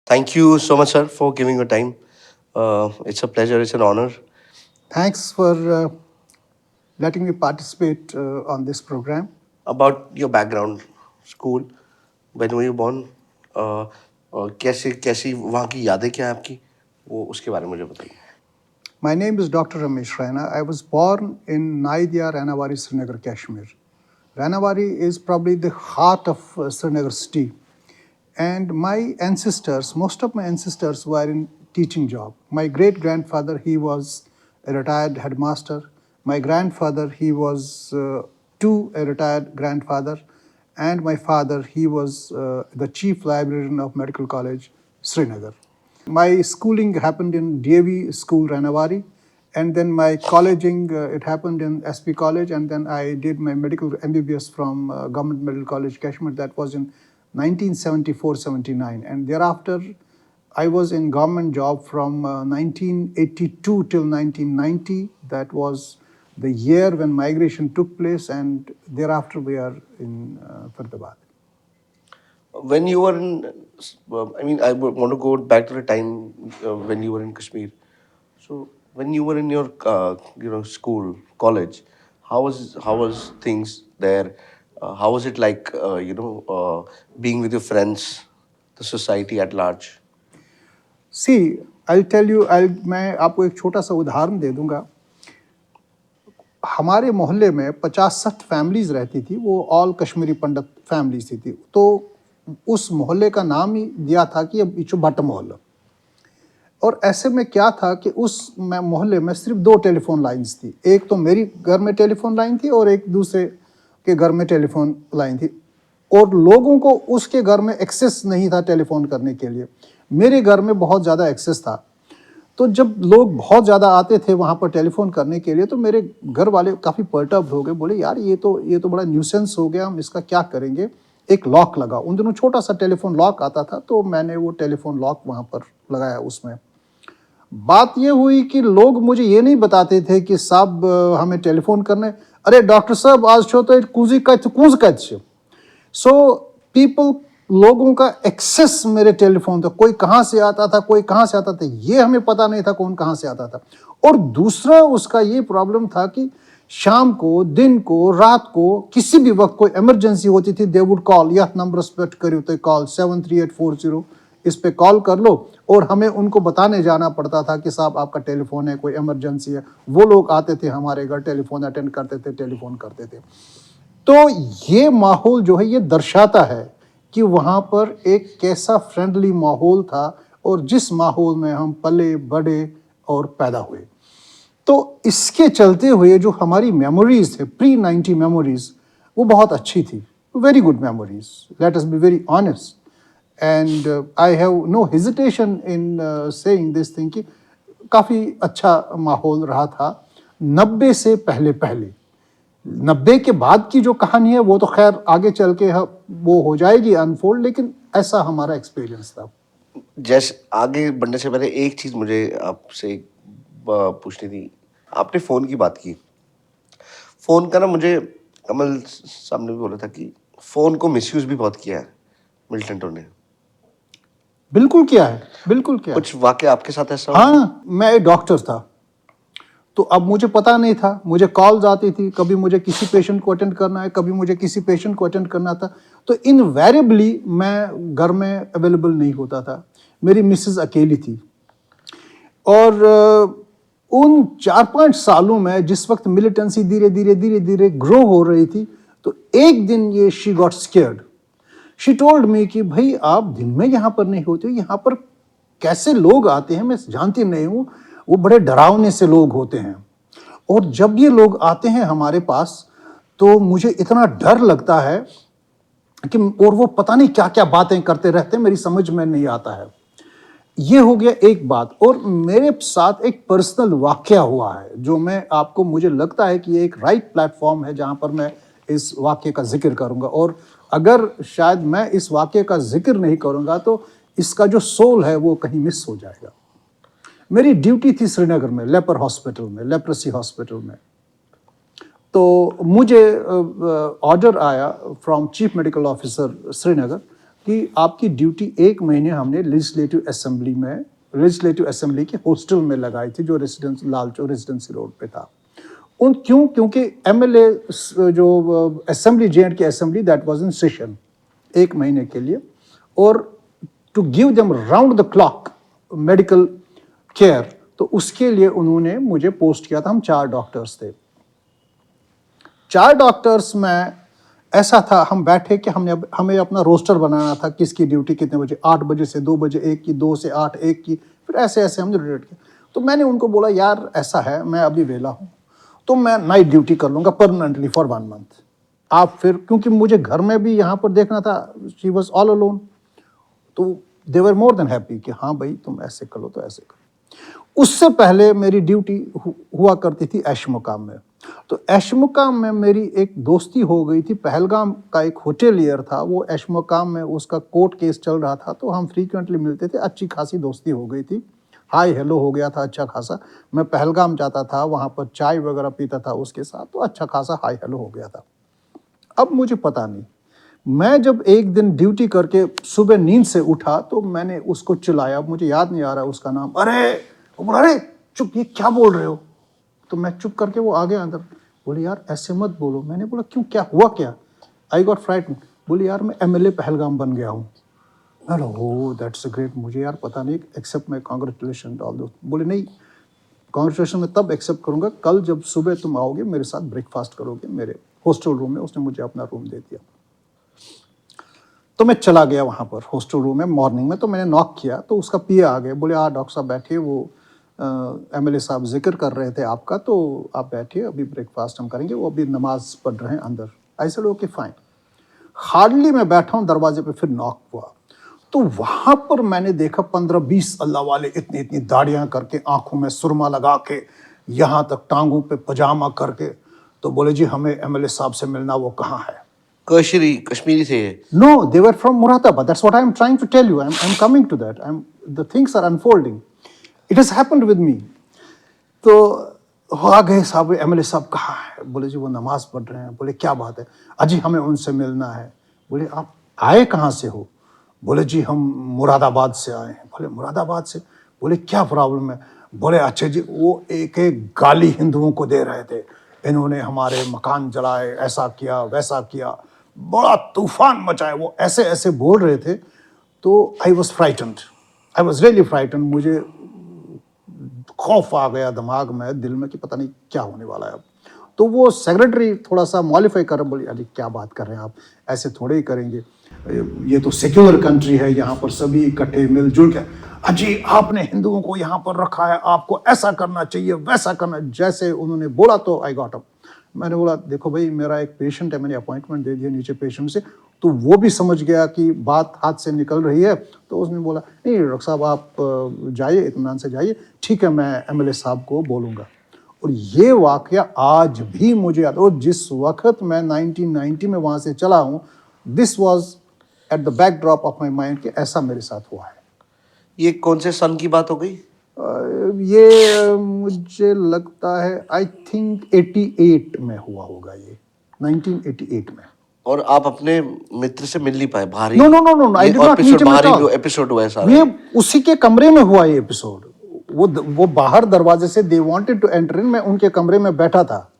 Thank you so much, sir, for giving your time. It's a pleasure, it's an honor. Thanks for letting me participate on this program. About your background, school, when were you born? Uh, कैसे कैसी वहाँ की यादें क्या है आपकी वो उसके बारे में मुझे बताइए. My name is Dr. Ramesh Raina. I was born in Naidia, Ranawari, Srinagar, Kashmir. Ranawari is probably the heart of Srinagar city. And my ancestors, most of my ancestors were in teaching job. My great grandfather, he was a retired headmaster. My grandfather, he was too a retired grandfather. And my father, he was the chief librarian of Medical College, Srinagar. My schooling happened in DAV School, Ranawari, and then my colleging, it happened in SP College, and then I did my medical MBBS from Government Medical College, Kashmir. That was in 1974-79, and thereafter I was in government job from 1982 till 1990. That was the year when migration took place, and thereafter we are in Faridabad. When you were in, I want to go back to the time when you were in Kashmir. So when you were in your, school, college, how was things there? How was it like, being with your friends, the society at large? See I tell you I मैं आपको एक छोटा सा उदाहरण दे दूंगा. हमारे मोहल्ले में 50-60 फैमिलीज रहती थी. वो ऑल कश्मीरी पंडित फैमिलीज थी. तो उस मोहल्ले का नाम ही दिया था कि अब इचो भट्ट मोहल्ला. और ऐसे में क्या था कि उस मोहल्ले में सिर्फ 2 टेलीफोन लाइंस थी. एक तो मेरी घर में टेलीफोन लाइन थी और एक दूसरे के घर में टेलीफोन लाइन थी. और लोगों को उसके घर में एक्सेस नहीं था टेलीफोन करने के लिए. मेरे घर में बहुत ज़्यादा एक्सेस था. तो जब लोग बहुत ज़्यादा आते थे वहाँ पर टेलीफोन करने के लिए, तो मेरे घर वाले काफ़ी पर्टर्ब हो गए. बोले यार ये तो बड़ा न्यूसेंस हो गया, हम इसका क्या करेंगे. एक लॉक लगा. उन दिनों छोटा सा टेलीफोन लॉक आता था, तो मैंने वो टेलीफोन लॉक वहाँ पर लगाया. उसमें बात ये हुई कि लोग मुझे ये नहीं बताते थे कि साहब हमें टेलीफोन करने. अरे डॉक्टर साहब आज छो तो कूजी कच. सो पीपल, लोगों का एक्सेस मेरे टेलीफोन था. कोई कहाँ से आता था, कोई कहाँ से आता था, ये हमें पता नहीं था कौन कहाँ से आता था. और दूसरा उसका ये प्रॉब्लम था कि शाम को, दिन को, रात को, किसी भी वक्त कोई इमरजेंसी होती थी, दे वुड कॉल. यह नंबर पर करियो तो कॉल 73840, इस पे कॉल कर लो. और हमें उनको बताने जाना पड़ता था कि साहब आपका टेलीफोन है, कोई इमरजेंसी है. वो लोग आते थे हमारे घर, टेलीफोन अटेंड करते थे, टेलीफोन करते थे. तो ये माहौल जो है ये दर्शाता है कि वहाँ पर एक कैसा फ्रेंडली माहौल था और जिस माहौल में हम पले बढ़े और पैदा हुए. तो इसके चलते हुए जो हमारी मेमोरीज थे, प्री-90 मेमोरीज, वो बहुत अच्छी थी. Very good memories, let us be very honest. And I have no hesitation in saying this thing कि काफ़ी अच्छा माहौल रहा था 90 से पहले पहले. 90 के बाद की जो कहानी है वो तो खैर आगे चल के वो हो जाएगी अनफोल्ड, लेकिन ऐसा हमारा एक्सपीरियंस था. जैसे आगे बढ़ने से पहले एक चीज़ मुझे आपसे पूछनी थी. आपने फ़ोन की बात की. फ़ोन का ना मुझे कमल साहब ने भी बोला था कि फ़ोन को मिसयूज़ भी बहुत किया है मिल्टन टोन ने. बिल्कुल किया है, बिल्कुल किया है. कुछ वाक़या आपके साथ ऐसा हुआ? हाँ, मैं एक डॉक्टर था. तो अब मुझे पता नहीं था, मुझे कॉल्स आती थी, कभी मुझे किसी पेशेंट को अटेंड करना है, कभी मुझे किसी पेशेंट को अटेंड करना था. तो इनवेरिएबली मैं घर में अवेलेबल नहीं होता था. मेरी मिसेस अकेली थी. और उन 4-5 सालों में जिस वक्त मिलिटेंसी धीरे धीरे ग्रो हो रही थी, तो एक दिन ये she got scared. She told me कि भाई आप दिन में यहाँ पर नहीं होते हो, यहाँ पर कैसे लोग आते हैं मैं जानती नहीं हूँ. वो बड़े डरावने से लोग होते हैं. और जब ये लोग आते हैं हमारे पास, तो मुझे इतना डर लगता है कि, और वो पता नहीं क्या क्या बातें करते रहते हैं, मेरी समझ में नहीं आता है. ये हो गया एक बात. और मेरे साथ एक पर्सनल वाकया हुआ है जो मैं आपको, मुझे लगता है कि ये एक राइट प्लेटफॉर्म है जहाँ पर मैं इस वाकये का जिक्र करूँगा. और अगर शायद मैं इस वाकये का जिक्र नहीं करूँगा तो इसका जो सोल है वो कहीं मिस हो जाएगा. मेरी ड्यूटी थी श्रीनगर में, लेपर हॉस्पिटल में, लेप्रेसी हॉस्पिटल में. तो मुझे ऑर्डर आया from chief medical officer Srinagar कि आपकी ड्यूटी 1 महीने हमने लेजिस्लेटिव असेंबली के हॉस्टल में लगाई थी, जो लालचौक रेजिडेंसी रोड पे था। क्योंकि एमएलए जो assembly, J K assembly, that was in session 1 महीने के लिए, और to give them round the clock medical care, तो उसके लिए उन्होंने मुझे पोस्ट किया था। हम 4 डॉक्टर्स थे। 4 डॉक्टर्स में ऐसा था, हम बैठे कि हमें अपना रोस्टर बनाना था, किसकी ड्यूटी कितने बजे, 8 बजे से 2 बजे एक की, 2 से 8 एक की, फिर ऐसे ऐसे हमने रोटेट किया। तो मैंने उनको बोला, यार ऐसा है, मैं अभी वेला हूँ, तो मैं नाइट ड्यूटी कर लूँगा परमानेंटली फॉर 1 मंथ। आप फिर, क्योंकि मुझे घर में भी यहाँ पर देखना था, शी वॉज ऑल अलोन, तो दे वर मोर देन हैप्पी कि हाँ भाई तुम ऐसे करो तो ऐसे करो। उससे पहले मेरी ड्यूटी हुआ करती थी ऐशमुकाम में। तो ऐशमुकाम में मेरी एक दोस्ती हो गई थी। पहलगाम का एक होटेलियर था, वो ऐशमुकाम में उसका कोर्ट केस चल रहा था, तो हम फ्रीक्वेंटली मिलते थे, अच्छी खासी दोस्ती हो गई थी, हाय हेलो हो गया था अच्छा खासा। मैं पहलगाम जाता था, वहाँ पर चाय वगैरह पीता था उसके साथ, तो अच्छा खासा हाय हेलो हो गया था। अब मुझे पता नहीं, मैं जब एक दिन ड्यूटी करके सुबह नींद से उठा तो मैंने उसको चिल्लाया, मुझे याद नहीं आ रहा उसका नाम, अरे, वो बोला, अरे चुप, ये क्या बोल रहे हो? तो मैं चुप करके, वो आ गया अंदर, बोले यार ऐसे मत बोलो। मैंने बोला क्यों, क्या हुआ क्या? I got frighten. बोले यार मैं एमएलए पहलगाम बन गया हूँ। मैं बोला हो दैट्स ग्रेट, मुझे यार पता नहीं, एक्सेप्ट माई कॉन्ग्रेचुलेशन ऑल दो। बोले नहीं, कॉन्ग्रेचुलेशन मैं तब एक्सेप्ट करूँगा कल जब सुबह तुम आओगे मेरे साथ ब्रेकफास्ट करोगे मेरे हॉस्टल रूम में। उसने मुझे अपना रूम दे दिया। तो मैं चला गया वहाँ पर हॉस्टल रूम में मॉर्निंग में। तो मैंने नॉक किया तो उसका पीए आ गए, बोले डॉक्टर साहब बैठिए, वो एमएलए साहब जिक्र कर रहे थे आपका, तो आप बैठिए, अभी ब्रेकफास्ट हम करेंगे, वो अभी नमाज पढ़ रहे हैं अंदर। I said okay fine. Hardly मैं बैठा हूँ, दरवाजे पे फिर नॉक हुआ, तो वहाँ पर मैंने देखा 15-20 अल्लाह वाले इतनी इतनी दाढ़ियाँ करके, आंखों में सुरमा लगा के, यहाँ तक टांगों पे पजामा करके। तो बोले जी हमें एमएलए साहब से मिलना, वो कहाँ है? कश्मीरी थे ये? No, they were from Muradabad. That's what I'm trying to tell you. I'm coming to that. The things are unfolding. It has happened with me. तो वो आ गए, साहब एमएलए साहब कहाँ है? बोले जी वो नमाज पढ़ रहे हैं। बोले क्या बात है? अजी हमें उनसे मिलना है। बोले आप आए कहाँ से हो? बोले जी हम मुरादाबाद से आए हैं। बोले मुरादाबाद से? बोले क्या प्रॉब्लम है? बोले अच्छा जी, वो एक एक गाली हिंदुओं को दे रहे थे, इन्होंने हमारे मकान जलाए, ऐसा किया वैसा किया, बड़ा तूफान मचाया, वो ऐसे ऐसे बोल रहे थे। तो I was frightened, I was really frightened. मुझे खौफ आ गया दिमाग में, दिल में, कि पता नहीं क्या होने वाला है अब। तो वो सेक्रेटरी थोड़ा सा मॉडिफाई कर, बोली अरे क्या बात कर रहे हैं आप, ऐसे थोड़े ही करेंगे, ये तो सेक्युलर कंट्री है, यहाँ पर सभी इकट्ठे मिलजुल के, अजी आपने हिंदुओं को यहाँ पर रखा है, आपको ऐसा करना चाहिए वैसा करना। जैसे उन्होंने बोला तो आई गॉट अप। मैंने बोला देखो भाई मेरा एक पेशेंट है, मैंने अपॉइंटमेंट दे दिया नीचे पेशेंट से। तो वो भी समझ गया कि बात हाथ से निकल रही है, तो उसने बोला नहीं डॉक्टर साहब आप जाइए, इत्मीनान से जाइए, ठीक है मैं एमएलए साहब को बोलूँगा। और ये वाकया आज भी मुझे याद, और जिस वक्त मैं 1990 में वहाँ से चला हूँ, this was at the back drop of my mind कि ऐसा मेरे साथ हुआ है। ये कौन से सन की बात हो गई? ये मुझे लगता है आई थिंक 88 में हुआ होगा, ये 1988 में। और आप अपने मित्र से मिल नहीं पाए बाहर ही? No no no no, I did not meet him at all. Episode हुआ है सारा? ये उसी के कमरे में हुआ ये एपिसोड। वो बाहर दरवाजे से they wanted to enter in, मैं उनके कमरे में बैठा था,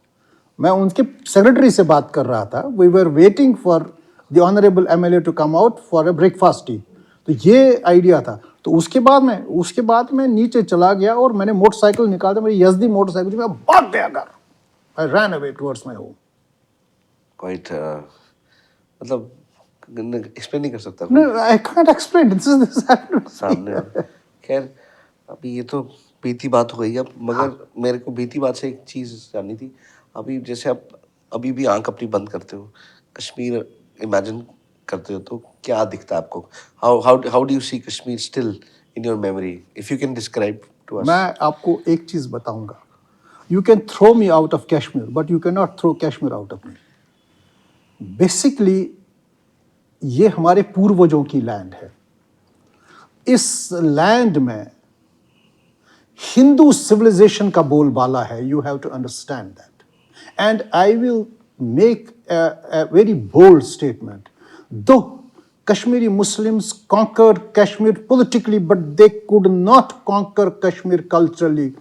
मैं उनके सेक्रेटरी से बात कर रहा था। We were waiting for the honourable MLA to come out for a breakfast tea. तो ये आइडिया था। तो उसके बाद मैं नीचे चला गया और मैंने मोटरसाइकिल निकाल दिया, मेरी यजदी मोटरसाइकिल, मैं भाग गया घर। I ran away towards my home. Quite मतलब एक्सप्लेन नहीं कर सकता No, I can't explain. This happened. सामने। खैर अभी ये तो बीती बात हो गई अब, मगर मेरे को बीती बात से एक चीज़ जाननी थी। अभी जैसे आप अभी भी आंख अपनी बंद करते हो, कश्मीर इमेजिन करते हो, तो क्या दिखता है आपको? How do you see Kashmir still in your memory, if you can describe to us? मैं आपको एक चीज बताऊंगा, you can throw me out of Kashmir but you can not throw Kashmir out of me. Basically ये हमारे पूर्वजों की लैंड है। इस लैंड में हिंदू सिविलाइजेशन का बोलबाला है, you have to understand that. And I will make a very bold statement. Though Kashmiri Muslims conquered Kashmir politically, but they could not conquer Kashmir culturally.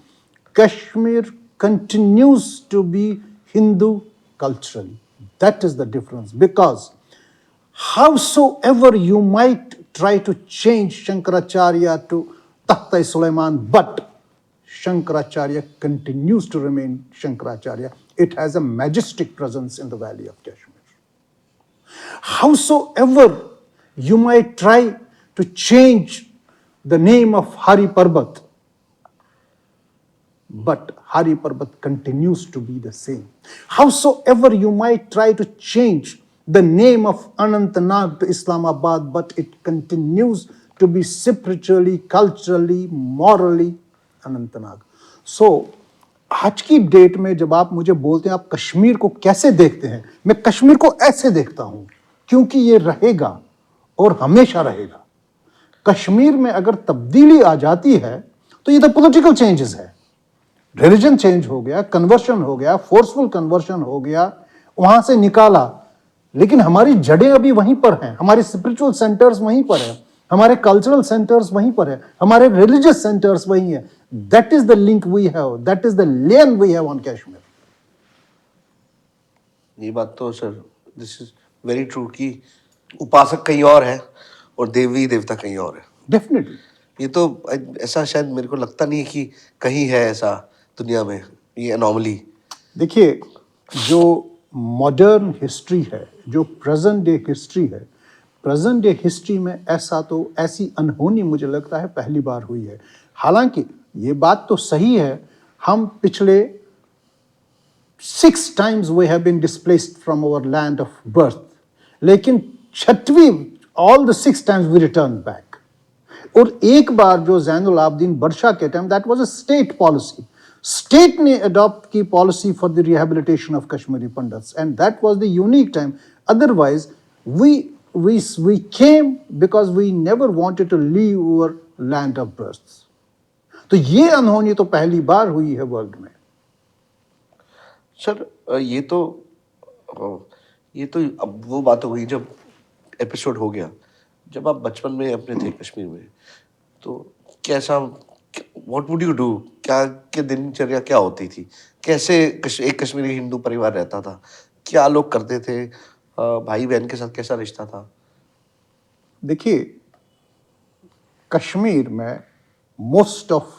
Kashmir continues to be Hindu culturally. That is the difference. Because howsoever you might try to change Shankaracharya to Takht-i Sulaiman, but Shankaracharya continues to remain Shankaracharya. It has a majestic presence in the valley of Kashmir. Howsoever you might try to change the name of Hari Parbat, but Hari Parbat continues to be the same. Howsoever you might try to change the name of Anantnag to Islamabad, but it continues to be spiritually, culturally, morally Anantnag. So, आज की date में जब आप मुझे बोलते हैं आप कश्मीर को कैसे देखते हैं, मैं कश्मीर को ऐसे देखता हूं क्योंकि ये रहेगा और हमेशा रहेगा. कश्मीर में अगर तब्दीली आ जाती है तो ये तो पॉलिटिकल चेंजेस है. रिलीजन चेंज हो गया, कन्वर्शन हो गया, फोर्सफुल कन्वर्शन हो गया, वहां से निकाला, लेकिन हमारी जड़ें अभी वहीं पर हैं, हमारे स्पिरिचुअल सेंटर्स वहीं पर हैं, हमारे कल्चरल सेंटर्स वहीं पर हैं, हमारे रिलीजियस सेंटर्स वहीं हैं. That is the link we have, that is the lane we have on Kashmir. ये बात तो sir, this is very true कि उपासक कहीं और है और देवी देवता कहीं और है. डेफिनेटली. ये तो ऐसा शायद मेरे को लगता नहीं है कि कहीं है ऐसा दुनिया में, ये एनॉमली. देखिए, जो मॉडर्न हिस्ट्री है, जो प्रेजेंट डे हिस्ट्री है, प्रेजेंट डे हिस्ट्री में ऐसा तो ऐसी अनहोनी मुझे लगता है पहली बार हुई है. हालांकि ये बात तो सही है, हम पिछले 6 times we have been displaced from our land of birth, लेकिन 6वीं all the 6 times we returned back. और एक बार जो ज़ैनुल आबदीन बर्शा के time, that was a state policy, state ने अडॉप्ट की policy for the rehabilitation of Kashmiri pandits, and that was the unique time. Otherwise we came because we never wanted to leave our land of birth. तो ये अनहोनी तो पहली बार हुई है world में. सर ये तो अब वो बात हो गई जब एपिसोड हो गया. जब आप बचपन में अपने थे कश्मीर में, तो कैसा, व्हाट वुड यू डू, क्या दिनचर्या क्या होती थी, कैसे एक कश्मीरी हिंदू परिवार रहता था, क्या लोग करते थे, भाई बहन के साथ कैसा रिश्ता था? देखिए, कश्मीर में most of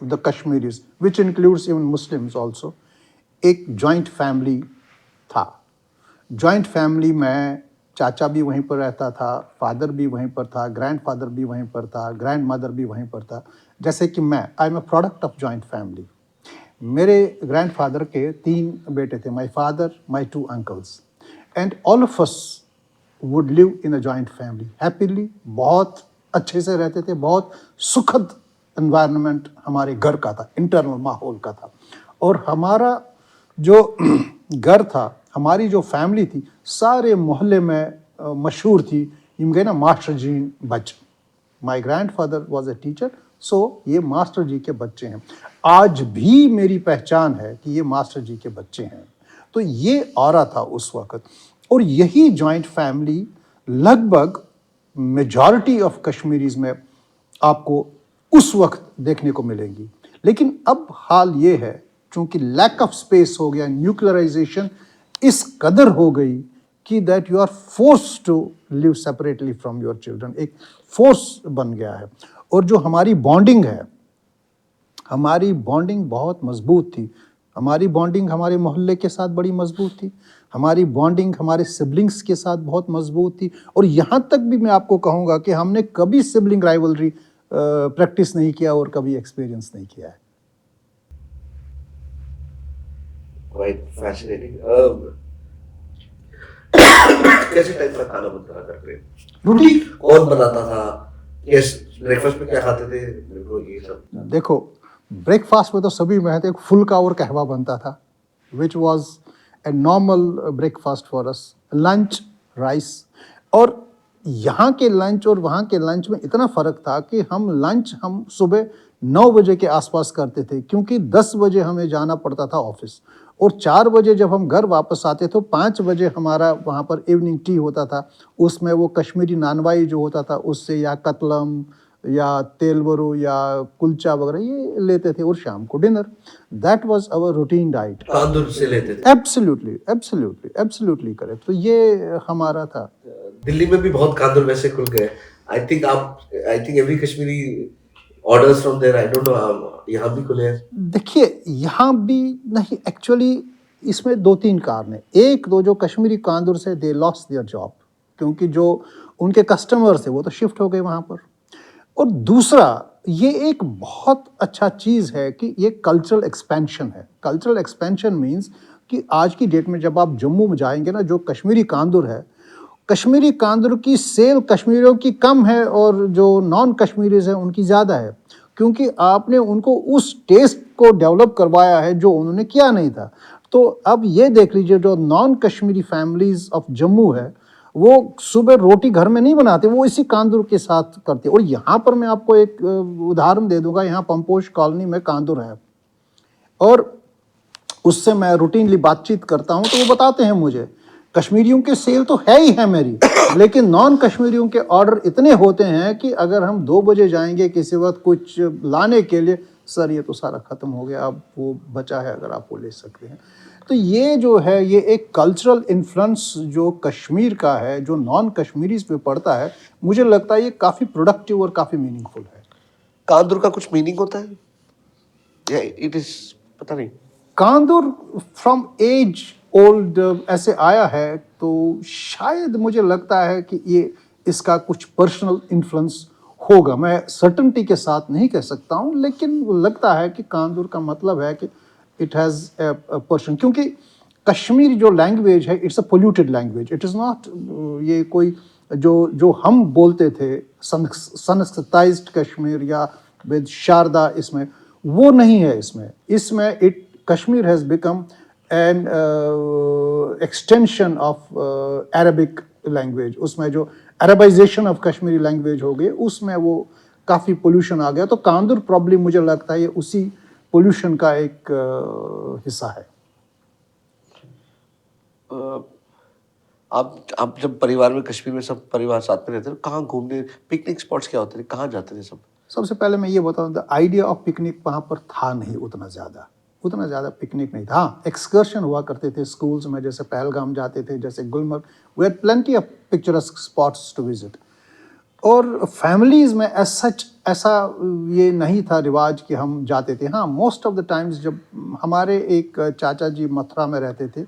the Kashmiris, which includes even Muslims also, एक जॉइंट फैमिली था. जॉइंट फैमिली में चाचा भी वहीं पर रहता था, फादर भी वहीं पर था, ग्रैंडफादर भी वहीं पर था, ग्रैंड मदर भी वहीं पर था. जैसे कि मैं, I am a product of joint family. मेरे ग्रैंडफादर के 3 बेटे थे, my father, my 2 uncles, and all of us would live in a joint family happily. बहुत अच्छे से रहते थे, बहुत सुखद एनवायरनमेंट हमारे घर का था, इंटरनल माहौल का था. और हमारा जो घर था, हमारी जो फैमिली थी, सारे मोहल्ले में मशहूर थी, इम गए ना मास्टर जी बच्चे. My grandfather was a teacher, so ये मास्टर जी के बच्चे हैं. आज भी मेरी पहचान है कि ये मास्टर जी के बच्चे हैं. तो ये ऑरा था उस वक्त. और यही जॉइंट फैमिली लगभग मेजॉरिटी ऑफ कश्मीरीज में आपको उस वक्त देखने को मिलेंगी. लेकिन अब हाल ये है, चूंकि लैक ऑफ स्पेस हो गया, न्यूक्लियराइजेशन इस कदर हो गई कि that you are force to live separately from your children, एक फोर्स बन गया है. और जो हमारी बॉन्डिंग है, हमारी बॉन्डिंग बहुत मजबूत थी. हमारी बॉन्डिंग हमारे मोहल्ले के साथ बड़ी मजबूत थी, हमारी बॉन्डिंग हमारे सिबलिंग्स के साथ बहुत मजबूत थी. और यहाँ तक भी मैं आपको कहूँगा कि हमने कभी सिबलिंग राइवलरी प्रैक्टिस नहीं किया और कभी एक्सपीरियंस नहीं किया है. Quite fascinating. कैसे टाइप का खाना बनता करते? रोटी कौन बनाता था? यस, ब्रेकफास्ट में क्या खाते थे? मेरे को ये सब. देखो, ब्रेकफास्ट में तो सभी में एक फुल्का और कहवा बनता था, which was a normal breakfast for us. Lunch rice. और यहाँ के लंच और वहाँ के लंच में इतना फ़र्क था कि हम सुबह 9 बजे के आसपास करते थे, क्योंकि 10 बजे हमें जाना पड़ता था ऑफिस. और 4 बजे जब हम घर वापस आते तो 5 बजे हमारा वहाँ पर इवनिंग टी होता था। उसमें वो कश्मीरी नानवाई जो होता था उससे या कतलम या तेलवरू या कुलचा वगैरह ये लेते थे और शाम को dinner. That was our routine diet. कांदूर से लेते थे। Absolutely, absolutely, absolutely correct. तो ये हमारा था। दिल्ली में भी बहुत कांदूर वैसे खुल गए। I think every Kashmiri orders from there, I don't know यहाँ भी खुले हैं। देखिए, यहाँ भी नहीं एक्चुअली इसमें 2-3 कारण हैं। एक तो जो कश्मीरी कांदूर से दे लॉस्ट देयर जॉब क्योंकि जो उनके कस्टमर्स थे वो तो शिफ्ट हो गए वहाँ पर। और दूसरा ये एक बहुत अच्छा चीज़ है कि ये कल्चरल एक्सपेंशन है। कल्चरल एक्सपेंशन मीन्स कि आज की डेट में जब आप जम्मू में जाएंगे ना, जो कश्मीरी कांदूर है, कश्मीरी कांदूर की सेल कश्मीरियों की कम है और जो नॉन कश्मीरीज हैं उनकी ज़्यादा है क्योंकि आपने उनको उस टेस्ट को डेवलप करवाया है जो उन्होंने किया नहीं था। तो अब ये देख लीजिए, जो non Kashmiri families of Jammu है वो सुबह रोटी घर में नहीं बनाते, वो इसी कांदूर के साथ करते। और यहाँ पर मैं आपको एक उदाहरण दे दूंगा। यहाँ पंपोश कॉलोनी में कांदूर है और उससे मैं रूटीनली बातचीत करता हूँ तो वो बताते हैं मुझे कश्मीरियों के सेल तो है ही है मेरी, लेकिन नॉन कश्मीरियों के ऑर्डर इतने होते हैं कि अगर हम 2 बजे जाएंगे किसी वक्त कुछ लाने के लिए, सर ये तो सारा ख़त्म हो गया, अब वो बचा है अगर आप वो ले सकते हैं। तो ये जो है ये एक कल्चरल इन्फ्लुएंस जो कश्मीर का है जो नॉन कश्मीरीज पे पड़ता है, मुझे लगता है ये काफ़ी प्रोडक्टिव और काफ़ी मीनिंगफुल है। कांदूर का कुछ मीनिंग होता है या इट इज, पता नहीं। कांदूर फ्रॉम एज ओल्ड ऐसे आया है तो शायद मुझे लगता है कि ये इसका कुछ पर्सनल इन्फ्लुएंस होगा। मैं सर्टेनिटी के साथ नहीं कह सकता हूँ, लेकिन लगता है कि कांदूर का मतलब है कि इट हैज़ ए पर्सन, क्योंकि कश्मीरी जो लैंग्वेज है it's a polluted language. It is not ये कोई जो जो हम बोलते थे संस्कृताइज्ड कश्मीर या विद शारदा, इसमें वो नहीं है। इसमें it Kashmir has become an extension of Arabic language. उसमें जो अरबाइजेशन ऑफ कश्मीरी लैंग्वेज हो गई उसमें वो काफ़ी पोल्यूशन आ गया। तो कांदूर प्रॉब्लम मुझे लगता है ये उसी पोल्यूशन का एक हिस्सा है। आप जब परिवार में कश्मीर में सब परिवार साथ में रहते थे, कहाँ घूमने, पिकनिक स्पॉट्स क्या होते थे, कहाँ जाते थे सब? सबसे पहले मैं ये बताऊँ, द आइडिया ऑफ पिकनिक वहाँ पर था नहीं उतना ज़्यादा पिकनिक नहीं था। हाँ, एक्सकर्शन हुआ करते थे स्कूल्स में, जैसे पहलगाम जाते थे, जैसे Gulmarg. We had plenty of picturesque spots to visit. और फैमिलीज़ में एज सच ऐसा ये नहीं था रिवाज कि हम जाते थे। हाँ, मोस्ट ऑफ द टाइम्स जब हमारे एक चाचा जी मथुरा में रहते थे,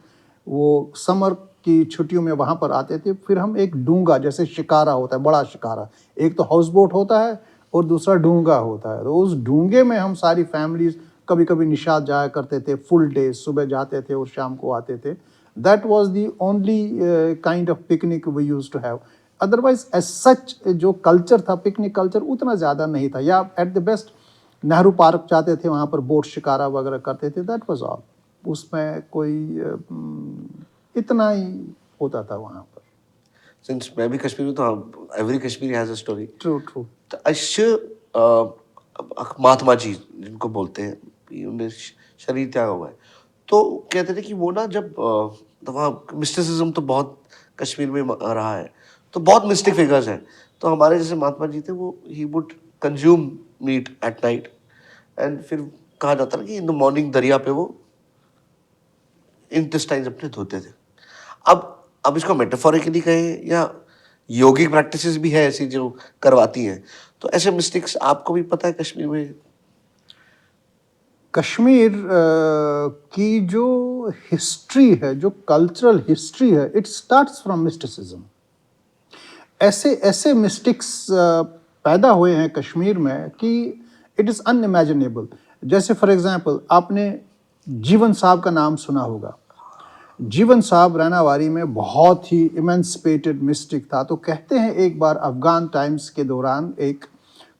वो समर की छुट्टियों में वहाँ पर आते थे। फिर हम एक डूंगा, जैसे शिकारा होता है, बड़ा शिकारा, एक तो हाउस बोट होता है और दूसरा डूंगा होता है, तो उस डूंगे में हम सारी फैमिलीज़ कभी कभी निशात जाया करते थे। फुल डे सुबह जाते थे और शाम को आते थे। That was the only kind of picnic we used to have. Otherwise as such जो कल्चर था, पिकनिक कल्चर उतना ज़्यादा नहीं था। या at the best Nehru park जाते थे, वहाँ पर बोट शिकारा वगैरह करते थे, दैट वाज ऑल। उसमें कोई इतना ही होता था वहाँ पर। सिंस मैं भी कश्मीर में, तो every Kashmiri has a story. True true. तो महात्मा जी जिनको बोलते हैं, उन्हें शरीर त्यागा हुआ है, तो कहते थे कि वो ना जब तो वहाँ मिस्टिसिज्म तो बहुत कश्मीर में रहा है, तो बहुत मिस्टिक फिगर्स हैं। तो हमारे जैसे महात्मा जी थे, वो ही would consume meat at night, and फिर कहा जाता है कि इन द मॉर्निंग दरिया पे वो इंटेस्टाइन्स अपने धोते थे। अब इसको मेटाफोरिकली कहें या योगिक प्रैक्टिसेस भी है ऐसी जो करवाती हैं, तो ऐसे मिस्टेक्स आपको भी पता है कश्मीर में? कश्मीर की जो हिस्ट्री है, जो कल्चरल हिस्ट्री है, इट स्टार्ट्स फ्रॉम मिस्टिसिज्म। ऐसे ऐसे मिस्टिक्स पैदा हुए हैं कश्मीर में कि इट इज़ अनइमेजिनेबल। जैसे फॉर एग्जांपल आपने जीवन साहब का नाम सुना होगा। जीवन साहब रैनावारी में बहुत ही इमेंसिपेटेड मिस्टिक था। तो कहते हैं एक बार अफ़गान टाइम्स के दौरान एक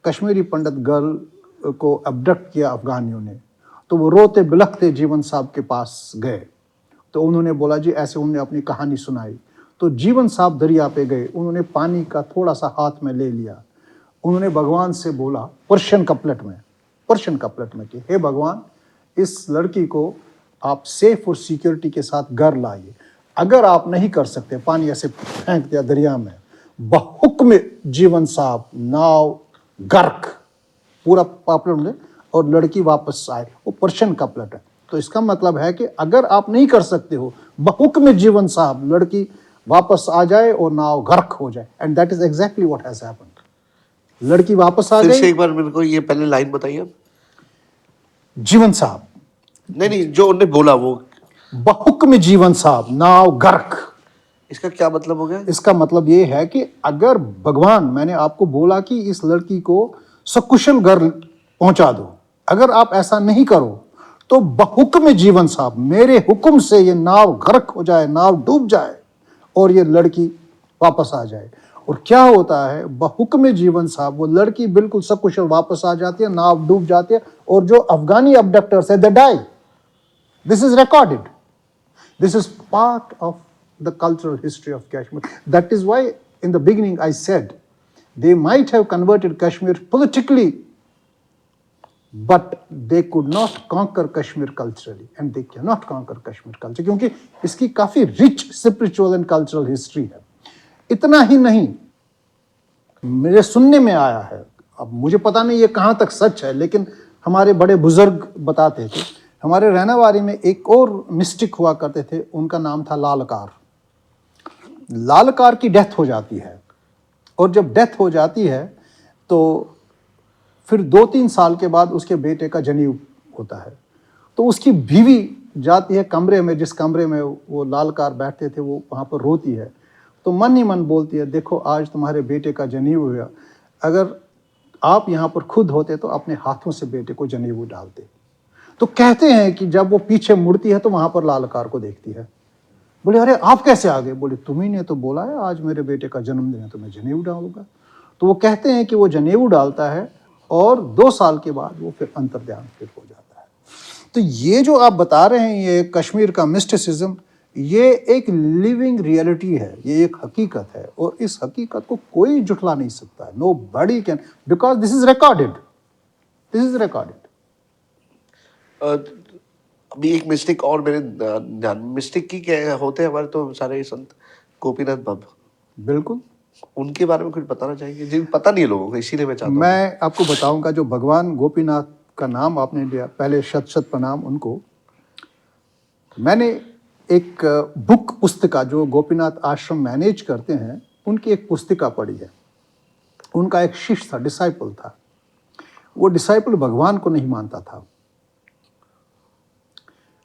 कश्मीरी पंडित गर्ल को अबडक्ट किया अफ़गानियों ने। तो वो रोते बिलखते जीवन साहब के पास गए, तो उन्होंने बोला जी ऐसे, उन्होंने अपनी कहानी सुनाई। तो जीवन साहब दरिया पे गए, उन्होंने पानी का थोड़ा सा हाथ में ले लिया। उन्होंने भगवान से बोला पर्शियन कपलेट में कि हे भगवान, इस लड़की को आप सेफ और सिक्योरिटी के साथ घर लाइए। अगर आप नहीं कर सकते, पानी ऐसे फेंक दिया दरिया में, बहुक्म जीवन साहब नाव गर्क, पूरा पापलेट में, और लड़की वापस आए। वो पर्शियन कपलेट है। तो इसका मतलब है कि अगर आप नहीं कर सकते हो, बहुक्म जीवन साहब लड़की वापस आ जाए और नाव गर्क हो जाए। And that is exactly what has happened. लड़की वापस आ फिर से गई। एक बार मेरे को ये पहले लाइन बताइए आप। जीवन साहब, नहीं नहीं, जो उन्होंने बोला वो, बहुक्म जीवन साहब नाव गर्क। इसका क्या मतलब हो गया? इसका मतलब ये है कि अगर भगवान, मैंने आपको बोला कि इस लड़की को सकुशल घर पहुंचा दो, अगर आप ऐसा नहीं करो तो बहुक्म जीवन साहब, मेरे हुक्म से ये नाव गर्क हो जाए, नाव डूब जाए और ये लड़की वापस आ जाए। और क्या होता है, बहुक्म जीवन साहब वो लड़की बिल्कुल सकुशल वापस आ जाती है, नाव डूब जाती है, और जो अफगानी अबडक्टर्स है they die. This is recorded. This is part of the cultural history of Kashmir. That is why in the beginning I said they might have converted Kashmir politically, but they could not conquer Kashmir culturally, and they cannot conquer Kashmir culture क्योंकि इसकी काफी rich spiritual and cultural history है। इतना ही नहीं, मेरे सुनने में आया है, अब मुझे पता नहीं ये कहाँ तक सच है, लेकिन हमारे बड़े बुजुर्ग बताते थे, हमारे रहनावारी में एक और मिस्टिक हुआ करते थे, उनका नाम था लालकार। लालकार की डेथ हो जाती है, और जब डेथ हो जाती है तो फिर 2-3 साल के बाद उसके बेटे का जनेऊ होता है। तो उसकी बीवी जाती है कमरे में, जिस कमरे में वो लालकार बैठते थे, वो वहाँ पर रोती है। तो मन ही मन बोलती है, देखो आज तुम्हारे बेटे का जनेऊ हुआ, अगर आप यहाँ पर खुद होते तो अपने हाथों से बेटे को जनेऊ डालते। तो कहते हैं कि जब वो पीछे मुड़ती है तो वहां पर लालकार को देखती है। बोले अरे आप कैसे आ गए? बोले तुम्ही ने तो बोला है आज मेरे बेटे का जन्मदिन है तो मैं जनेऊ डालूंगा। तो वो कहते हैं कि वो जनेऊ डालता है और 2 साल के बाद वो फिर अंतर्ध्यान फिर हो जाता है। तो ये जो आप बता रहे हैं, ये कश्मीर का मिस्टिसिज्म, ये एक लिविंग रियलिटी है, ये एक हकीकत है, और इस हकीकत को कोई जुटला नहीं सकता है। Nobody can, because this is recorded, this is recorded. अभी एक मिस्टेक और मेरे ध्यान, मिस्टेक की क्या होते हैं हमारे तो सारे संत गोपीनाथ बाबा, बिल्कुल, उनके बारे में कुछ बताना चाहेंगे? जिन पता नहीं है लोगों को, इसीलिए मैं चाहता हूँ। मैं आपको बताऊंगा, जो भगवान गोपीनाथ का नाम आपने लिया, पहले शत शत प्रणाम उनको। मैंने एक बुक पुस्तिका जो गोपीनाथ आश्रम मैनेज करते हैं, उनकी एक पुस्तिका पढ़ी है। उनका एक शिष्य था, डिसाइपल था। वो डिसाइपल भगवान को नहीं मानता था,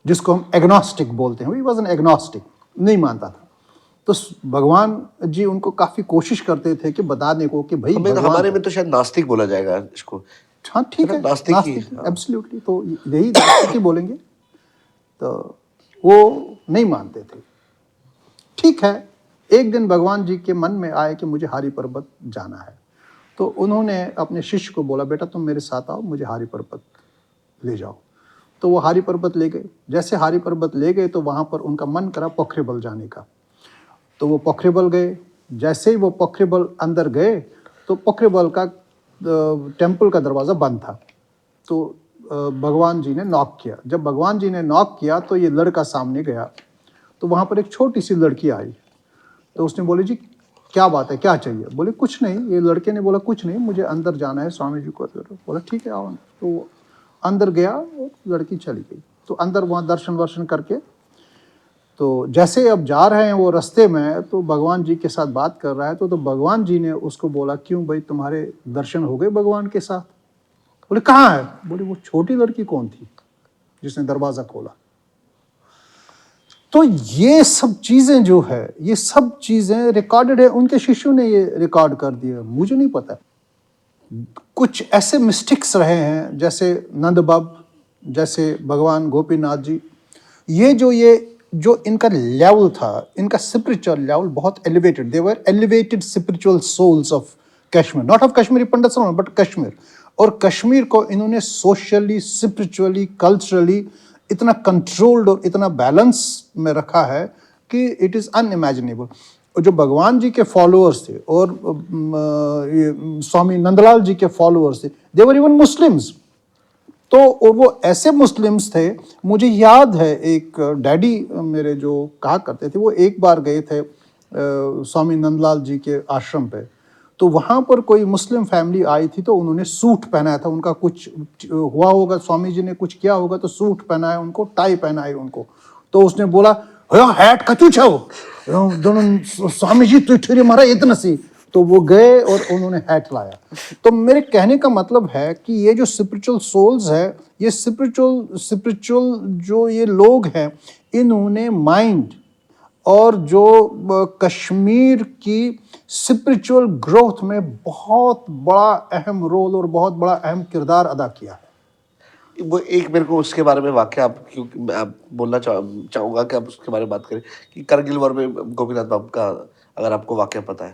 जिसको हम एग्नोस्टिक बोलते हैं। ही वाज एन एग्नोस्टिक, नहीं मानता था। तो भगवान जी उनको काफी कोशिश करते थे कि बताने को कि भाई हमारे में तो शायद नास्तिक बोला जाएगा इसको। हाँ ठीक है, नास्तिक ही, एब्सोल्युटली। तो यही नास्तिक ही बोलेंगे। तो वो नहीं मानते थे। ठीक है, एक दिन भगवान जी के मन में आए कि मुझे हारी पर्वत जाना है। तो उन्होंने अपने शिष्य को बोला, बेटा तुम मेरे साथ आओ, मुझे हारी पर्वत ले जाओ। तो वो हारी पर्वत ले गए। जैसे हारी पर्वत ले गए तो वहाँ पर उनका मन करा पोखरेबल जाने का। तो वो पोखरेबल गए। जैसे ही वो पोखरेबल अंदर गए तो पोखरेबल का टेम्पल का दरवाज़ा बंद था। तो भगवान जी ने नॉक किया। जब भगवान जी ने नॉक किया तो ये लड़का सामने गया। तो वहाँ पर एक छोटी सी लड़की आई। तो उसने बोली, जी क्या बात है, क्या चाहिए? बोले कुछ नहीं। ये लड़के ने बोला कुछ नहीं, मुझे अंदर जाना है स्वामी जी को। बोला ठीक है आओ। तो अंदर गया और लड़की चली गई। तो अंदर वहाँ दर्शन वर्शन करके, तो जैसे अब जा रहे हैं वो रास्ते में, तो भगवान जी के साथ बात कर रहा है। तो भगवान जी ने उसको बोला, क्यों भाई तुम्हारे दर्शन हो गए भगवान के साथ? बोले कहाँ है? बोले वो छोटी लड़की कौन थी जिसने दरवाजा खोला? तो ये सब चीजें जो है, ये सब चीजें रिकॉर्डेड है। उनके शिष्यों ने ये रिकॉर्ड कर दिया, मुझे नहीं पता। कुछ ऐसे मिस्टिक्स रहे हैं, जैसे नंद बाब, जैसे भगवान गोपीनाथ जी, ये जो इनका लेवल था, इनका स्पिरिचुअल लेवल बहुत elevated. They were elevated spiritual souls of Kashmir, not of Kashmiri Pandits but Kashmir. और कश्मीर को इन्होंने सोशली, स्पिरिचुअली, कल्चरली इतना कंट्रोल्ड और इतना बैलेंस में रखा है कि इट इज़ अनइमेजिनेबल। और जो भगवान जी के फॉलोअर्स थे और स्वामी नंदलाल जी के फॉलोअर्स थे, दे वर इवन मुस्लिम्स। तो और वो ऐसे मुस्लिम्स थे, मुझे याद है एक डैडी मेरे जो कहा करते थे, वो एक बार गए थे स्वामी नंदलाल जी के आश्रम पे, तो वहाँ पर कोई मुस्लिम फैमिली आई थी, तो उन्होंने सूट पहनाया था, उनका कुछ हुआ होगा, स्वामी जी ने कुछ किया होगा, तो सूट पहनाया उनको, टाई पहनाई उनको। तो उसने बोला, हैट कचू छो दोनों स्वामी जी तुठरी मारा इतना सी। तो वो गए और उन्होंने हैट लाया। तो मेरे कहने का मतलब है कि ये जो स्पिरिचुअल सोल्स है, ये स्पिरिचुअल जो ये लोग हैं, इन्होंने माइंड और जो कश्मीर की स्पिरिचुअल ग्रोथ में बहुत बड़ा अहम रोल और बहुत बड़ा अहम किरदार अदा किया है। वो एक मेरे को उसके बारे में वाक़या आप, क्योंकि मैं आप बोलना चाहूँगा कि आप उसके बारे में बात करें कि करगिल वॉर में गोपीनाथ बाबू का, अगर आपको वाक़या पता है।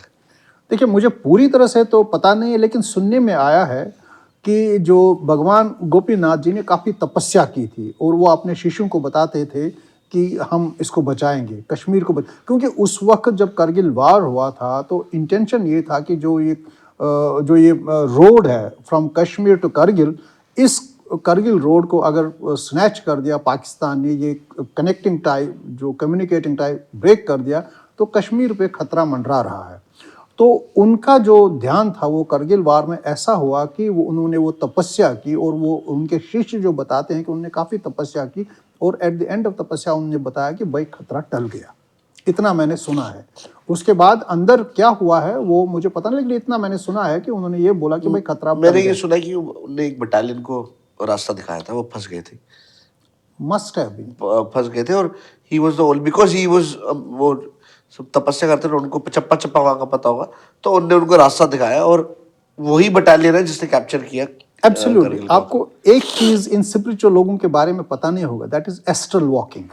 देखिए, मुझे पूरी तरह से तो पता नहीं है, लेकिन सुनने में आया है कि जो भगवान गोपीनाथ जी ने काफ़ी तपस्या की थी और वो अपने शिष्यों को बताते थे कि हम इसको बचाएंगे, कश्मीर को क्योंकि उस वक्त जब करगिल वार हुआ था, तो इंटेंशन ये था कि जो ये रोड है फ्रॉम कश्मीर टू करगिल, इस करगिल रोड को अगर स्नैच कर दिया पाकिस्तान ने, ये कनेक्टिंग टाई जो कम्युनिकेटिंग टाई ब्रेक कर दिया, तो कश्मीर पे खतरा मंडरा रहा है। तो उनका जो ध्यान था वो करगिल वार में ऐसा हुआ कि उन्होंने वो तपस्या की, और वो उनके शिष्य जो बताते हैं कि उन्होंने काफ़ी तपस्या की, और एट द एंड ऑफ तपस्या उन्होंने बताया कि भाई खतरा टल गया। इतना मैंने सुना है। उसके बाद अंदर क्या हुआ है वो मुझे पता नहीं, लेकिन इतना मैंने सुना है कि उन्होंने ये बोला कि भाई खतरा टल मैंने ये गया। सुना है कि उन्होंने एक बटालियन को रास्ता दिखाया था, वो फँस गए थे। Must have been. फँस गए थे, और he was the only, because he was वो सब तपस्या करते थे, उनको चप्पा-चप्पा वहाँ का पता होगा, तो उन्होंने उनको रास्ता दिखाया, और वही बटालियन है जिसने कैप्चर किया एब्सोल्युटली। करगिल को। आपको एक चीज इन स्पिरिचुअल लोगों के बारे में पता नहीं होगा, that is astral walking.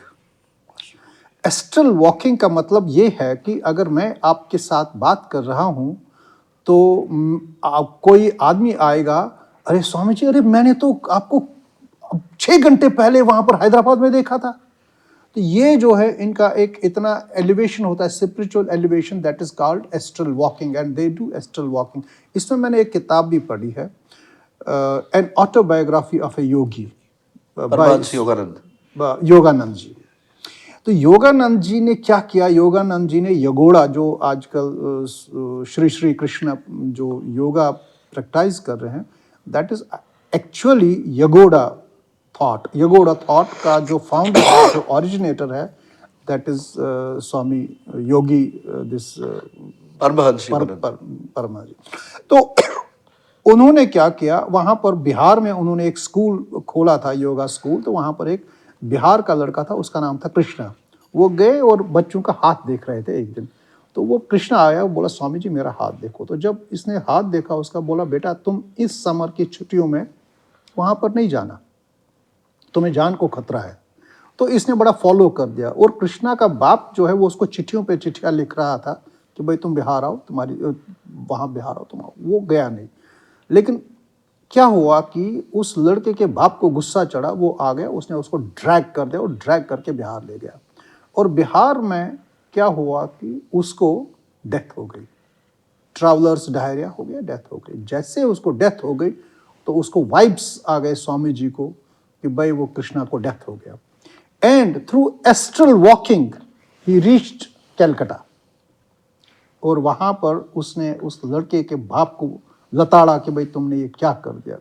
Astral walking का मतलब ये है कि अगर मैं आपके साथ बात कर रहा हूं, तो कोई आदमी आएगा, अरे स्वामी जी, अरे मैंने तो आपको 6 घंटे पहले वहां पर हैदराबाद में देखा था। तो ये जो है इनका एक इतना एलिवेशन होता है, spiritual elevation, that is called astral walking, and they do astral walking. इसमें मैंने एक किताब भी पढ़ी है, an autobiography of a yogi, by Paramahansa Yogananda. Yogananda ji. तो योगानंद जी ने क्या किया, योगानंद जी ने यगोड़ा, जो आजकल श्री श्री कृष्ण जो योगा प्रैक्टिस कर रहे हैं, that is actually Yogoda thought. Yogoda thought का जो फाउंडर है, जो ओरिजिनेटर है, that is Swami Yogi this Paramahansa Yogananda. Parama ji. तो उन्होंने क्या किया, वहाँ पर बिहार में उन्होंने एक स्कूल खोला था, योगा स्कूल। तो वहाँ पर एक बिहार का लड़का था, उसका नाम था कृष्णा। वो गए और बच्चों का हाथ देख रहे थे एक दिन। तो वो कृष्णा आया, वो बोला, स्वामी जी मेरा हाथ देखो। तो जब इसने हाथ देखा उसका, बोला, बेटा तुम इस समर की छुट्टियों में वहाँ पर नहीं जाना, तुम्हें जान को खतरा है। तो इसने बड़ा फॉलो कर दिया, और कृष्णा का बाप जो है वो उसको चिट्ठियों पे चिट्ठियाँ लिख रहा था कि भाई तुम बिहार आओ, तुम्हारी वहाँ बिहार आओ, तुम आओ। वो गया नहीं। लेकिन क्या हुआ कि उस लड़के के बाप को गुस्सा चढ़ा, वो आ गया, उसने उसको ड्रैग कर दिया और ड्रैग करके बिहार ले गया। और बिहार में क्या हुआ कि उसको डेथ हो गई, ट्रैवलर्स डायरिया हो गया, डेथ हो गई। जैसे उसको डेथ हो गई, तो उसको वाइब्स आ गए स्वामी जी को कि भाई वो कृष्णा को डेथ हो गया। And through astral walking he reached Calcutta, और वहां पर उसने उस लड़के के बाप को लताड़ा कि भाई तुमने ये क्या कर दिया।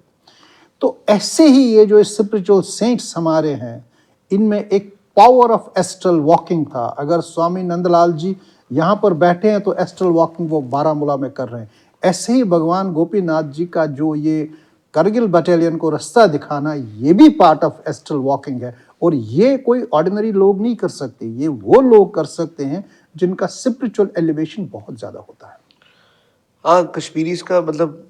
तो ऐसे ही ये जो स्पिरिचुअल सेंट्स हमारे हैं, इनमें एक पावर ऑफ एस्ट्रल वॉकिंग था। अगर स्वामी नंदलाल जी यहाँ पर बैठे हैं, तो एस्ट्रल वॉकिंग वो बारामूला में कर रहे हैं। ऐसे ही भगवान गोपीनाथ जी का जो ये करगिल बटालियन को रास्ता दिखाना, ये भी पार्ट ऑफ एस्ट्रल वॉकिंग है। और ये कोई ऑर्डिनरी लोग नहीं कर सकते, ये वो लोग कर सकते हैं जिनका स्पिरिचुअल एलिवेशन बहुत ज़्यादा होता है। हाँ, कश्मीरीज का मतलब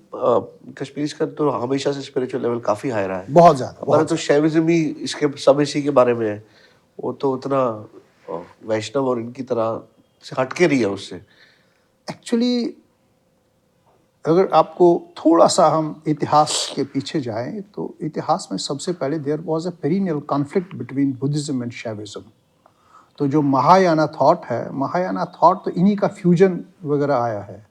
कश्मीरीज का तो हमेशा से स्पिरिचुअल लेवल काफ़ी हाई रहा है। बहुत ज़्यादा, हमारा बहुत तो ज़्यादा। शैविज्म ही इसके सब इसी के बारे में है। वो तो उतना वैष्णव और इनकी तरह से हटके नहीं है उससे। एक्चुअली अगर आपको थोड़ा सा हम इतिहास के पीछे जाएं, तो इतिहास में सबसे पहले there was a perennial conflict between Buddhism and Shaivism. तो जो महायाना थॉट है, महायाना थॉट तो इन्हीं का फ्यूजन वगैरह आया है।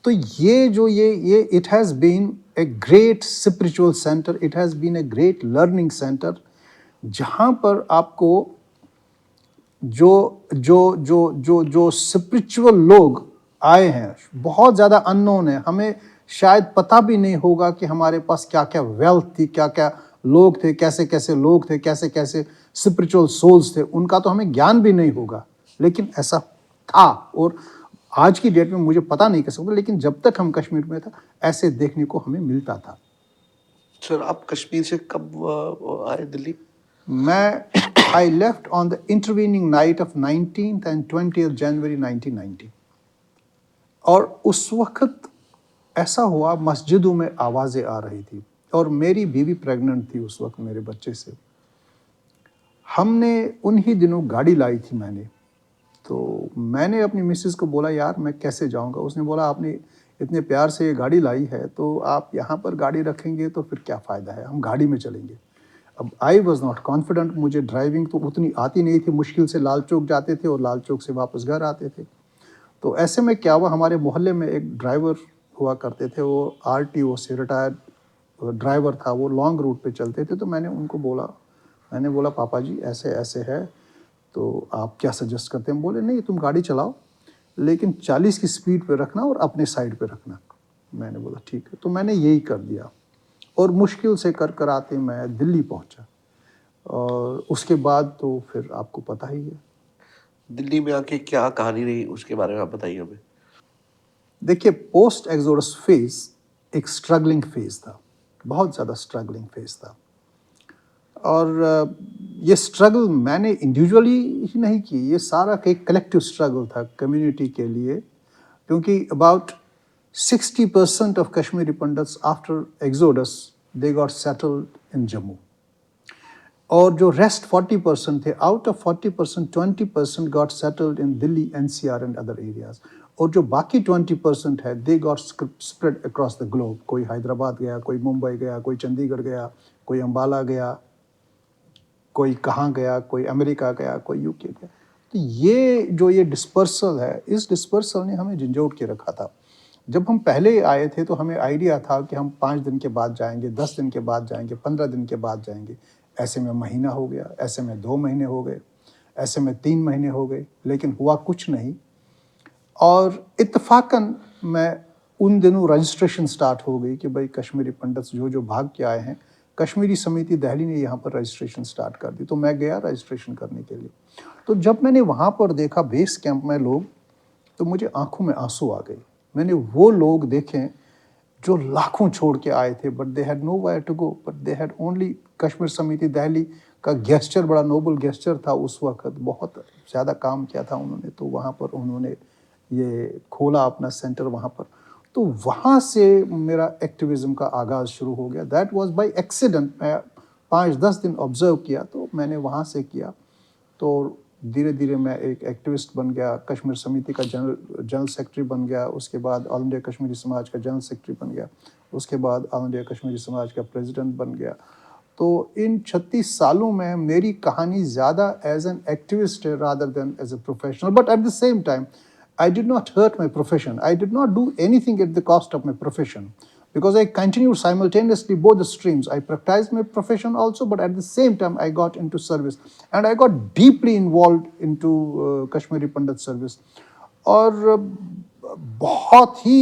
तो ये जो ये it has been a great spiritual centre, it has been a great learning centre, जहाँ पर आपको जो जो जो जो जो स्पिरिचुअल लोग आए हैं, बहुत ज़्यादा अननोन है, हमें शायद पता भी नहीं होगा कि हमारे पास क्या क्या वेल्थ थी, क्या क्या लोग थे, कैसे कैसे लोग थे, कैसे कैसे स्पिरिचुअल सोल्स थे, उनका तो हमें ज्ञान भी नहीं होगा, लेकिन ऐसा था। और आज की डेट में मुझे पता नहीं कैसे होगा, लेकिन जब तक हम कश्मीर में था ऐसे देखने को हमें मिलता था। सर, आप कश्मीर से कब आए दिल्ली? मैं I left on the intervening night of 19th and 20th January 1990। और उस वक्त ऐसा हुआ, मस्जिदों में आवाज़ें आ रही थी और मेरी बीवी प्रेग्नेंट थी उस वक्त मेरे बच्चे से। हमने उन्हीं दिनों गाड़ी लाई थी मैंने, तो मैंने अपनी मिसेज़ को बोला, यार मैं कैसे जाऊंगा? उसने बोला, आपने इतने प्यार से ये गाड़ी लाई है तो आप यहाँ पर गाड़ी रखेंगे तो फिर क्या फ़ायदा है, हम गाड़ी में चलेंगे। अब आई वॉज नॉट कॉन्फिडेंट, मुझे ड्राइविंग तो उतनी आती नहीं थी, मुश्किल से लाल चौक जाते थे और लाल चौक से वापस घर आते थे। तो ऐसे में क्या हुआ, हमारे मोहल्ले में एक ड्राइवर हुआ करते थे, वो RTO से रिटायर्ड ड्राइवर था, वो लॉन्ग रूट पे चलते थे। तो मैंने बोला पापा जी ऐसे ऐसे है, तो आप क्या सजेस्ट करते हैं? बोले नहीं, तुम गाड़ी चलाओ लेकिन 40 की स्पीड पे रखना और अपने साइड पे रखना। मैंने बोला ठीक है, तो मैंने यही कर दिया और मुश्किल से कर कर आते मैं दिल्ली पहुंचा। और उसके बाद तो फिर आपको पता ही है। दिल्ली में आके क्या कहानी रही, उसके बारे में आप बताइए हमें। देखिए, पोस्ट एक्सोडस फेज एक स्ट्रगलिंग फेज था, बहुत ज़्यादा स्ट्रगलिंग फेज था। और ये स्ट्रगल मैंने इंडिविजुअली ही नहीं की, ये सारा एक कलेक्टिव स्ट्रगल था कम्युनिटी के लिए, क्योंकि about 60% of Kashmiri pandits after exodus they got settled in Jammu. और जो रेस्ट 40% थे, out of 40% 20% got settled in Delhi, NCR and other areas. और जो बाकी 20% है, they got spread across the globe. कोई हैदराबाद गया, कोई मुंबई गया, कोई चंडीगढ़ गया, कोई अम्बाला गया, कोई कहाँ गया, कोई अमेरिका गया, कोई UK गया। तो ये डिस्पर्सल है, इस डिस्पर्सल ने हमें झंझोड़ के रखा था। जब हम पहले आए थे तो हमें आइडिया था कि हम 5 दिन के बाद जाएंगे, 10 दिन के बाद जाएंगे, 15 दिन के बाद जाएंगे। ऐसे में महीना हो गया, ऐसे में 2 महीने हो गए, ऐसे में 3 महीने हो गए, लेकिन हुआ कुछ नहीं। और इत्तेफाकन मैं उन दिनों रजिस्ट्रेशन स्टार्ट हो गई कि भाई कश्मीरी पंडित जो जो भाग के आए हैं, कश्मीरी समिति दिल्ली ने यहाँ पर रजिस्ट्रेशन स्टार्ट कर दी। तो मैं गया रजिस्ट्रेशन करने के लिए। तो जब मैंने वहाँ पर देखा बेस कैंप में लोग, तो मुझे आंखों में आंसू आ गए। मैंने वो लोग देखे जो लाखों छोड़ के आए थे, but they had nowhere to go, but they had only Kashmir Samiti Delhi का गेस्चर, बड़ा नोबल गेस्चर था उस वक्त, बहुत ज़्यादा काम किया था उन्होंने। तो वहाँ पर उन्होंने ये खोला अपना सेंटर वहाँ पर। तो वहाँ से मेरा एक्टिविज़म का आगाज़ शुरू हो गया। That was by accident. मैं 5-10 दिन ऑब्जर्व किया तो मैंने वहाँ से किया। तो धीरे धीरे मैं एक एक्टिविस्ट बन गया, कश्मीर समिति का जनरल सेक्रेटरी बन गया, उसके बाद ऑल इंडिया कश्मीरी समाज का जनरल सेक्रेटरी बन गया, उसके बाद ऑल इंडिया कश्मीरी समाज का प्रेसिडेंट बन गया। तो इन 36 सालों में मेरी कहानी ज़्यादा एज एन एक्टिविस्ट है rather than as a professional. But at the same time I did not hurt my profession. I did not do anything at the cost of my profession, because I continued simultaneously both the streams. I practiced my profession also, but at the same time I got into service and I got deeply involved into Kashmiri Pandit service. और बहुत ही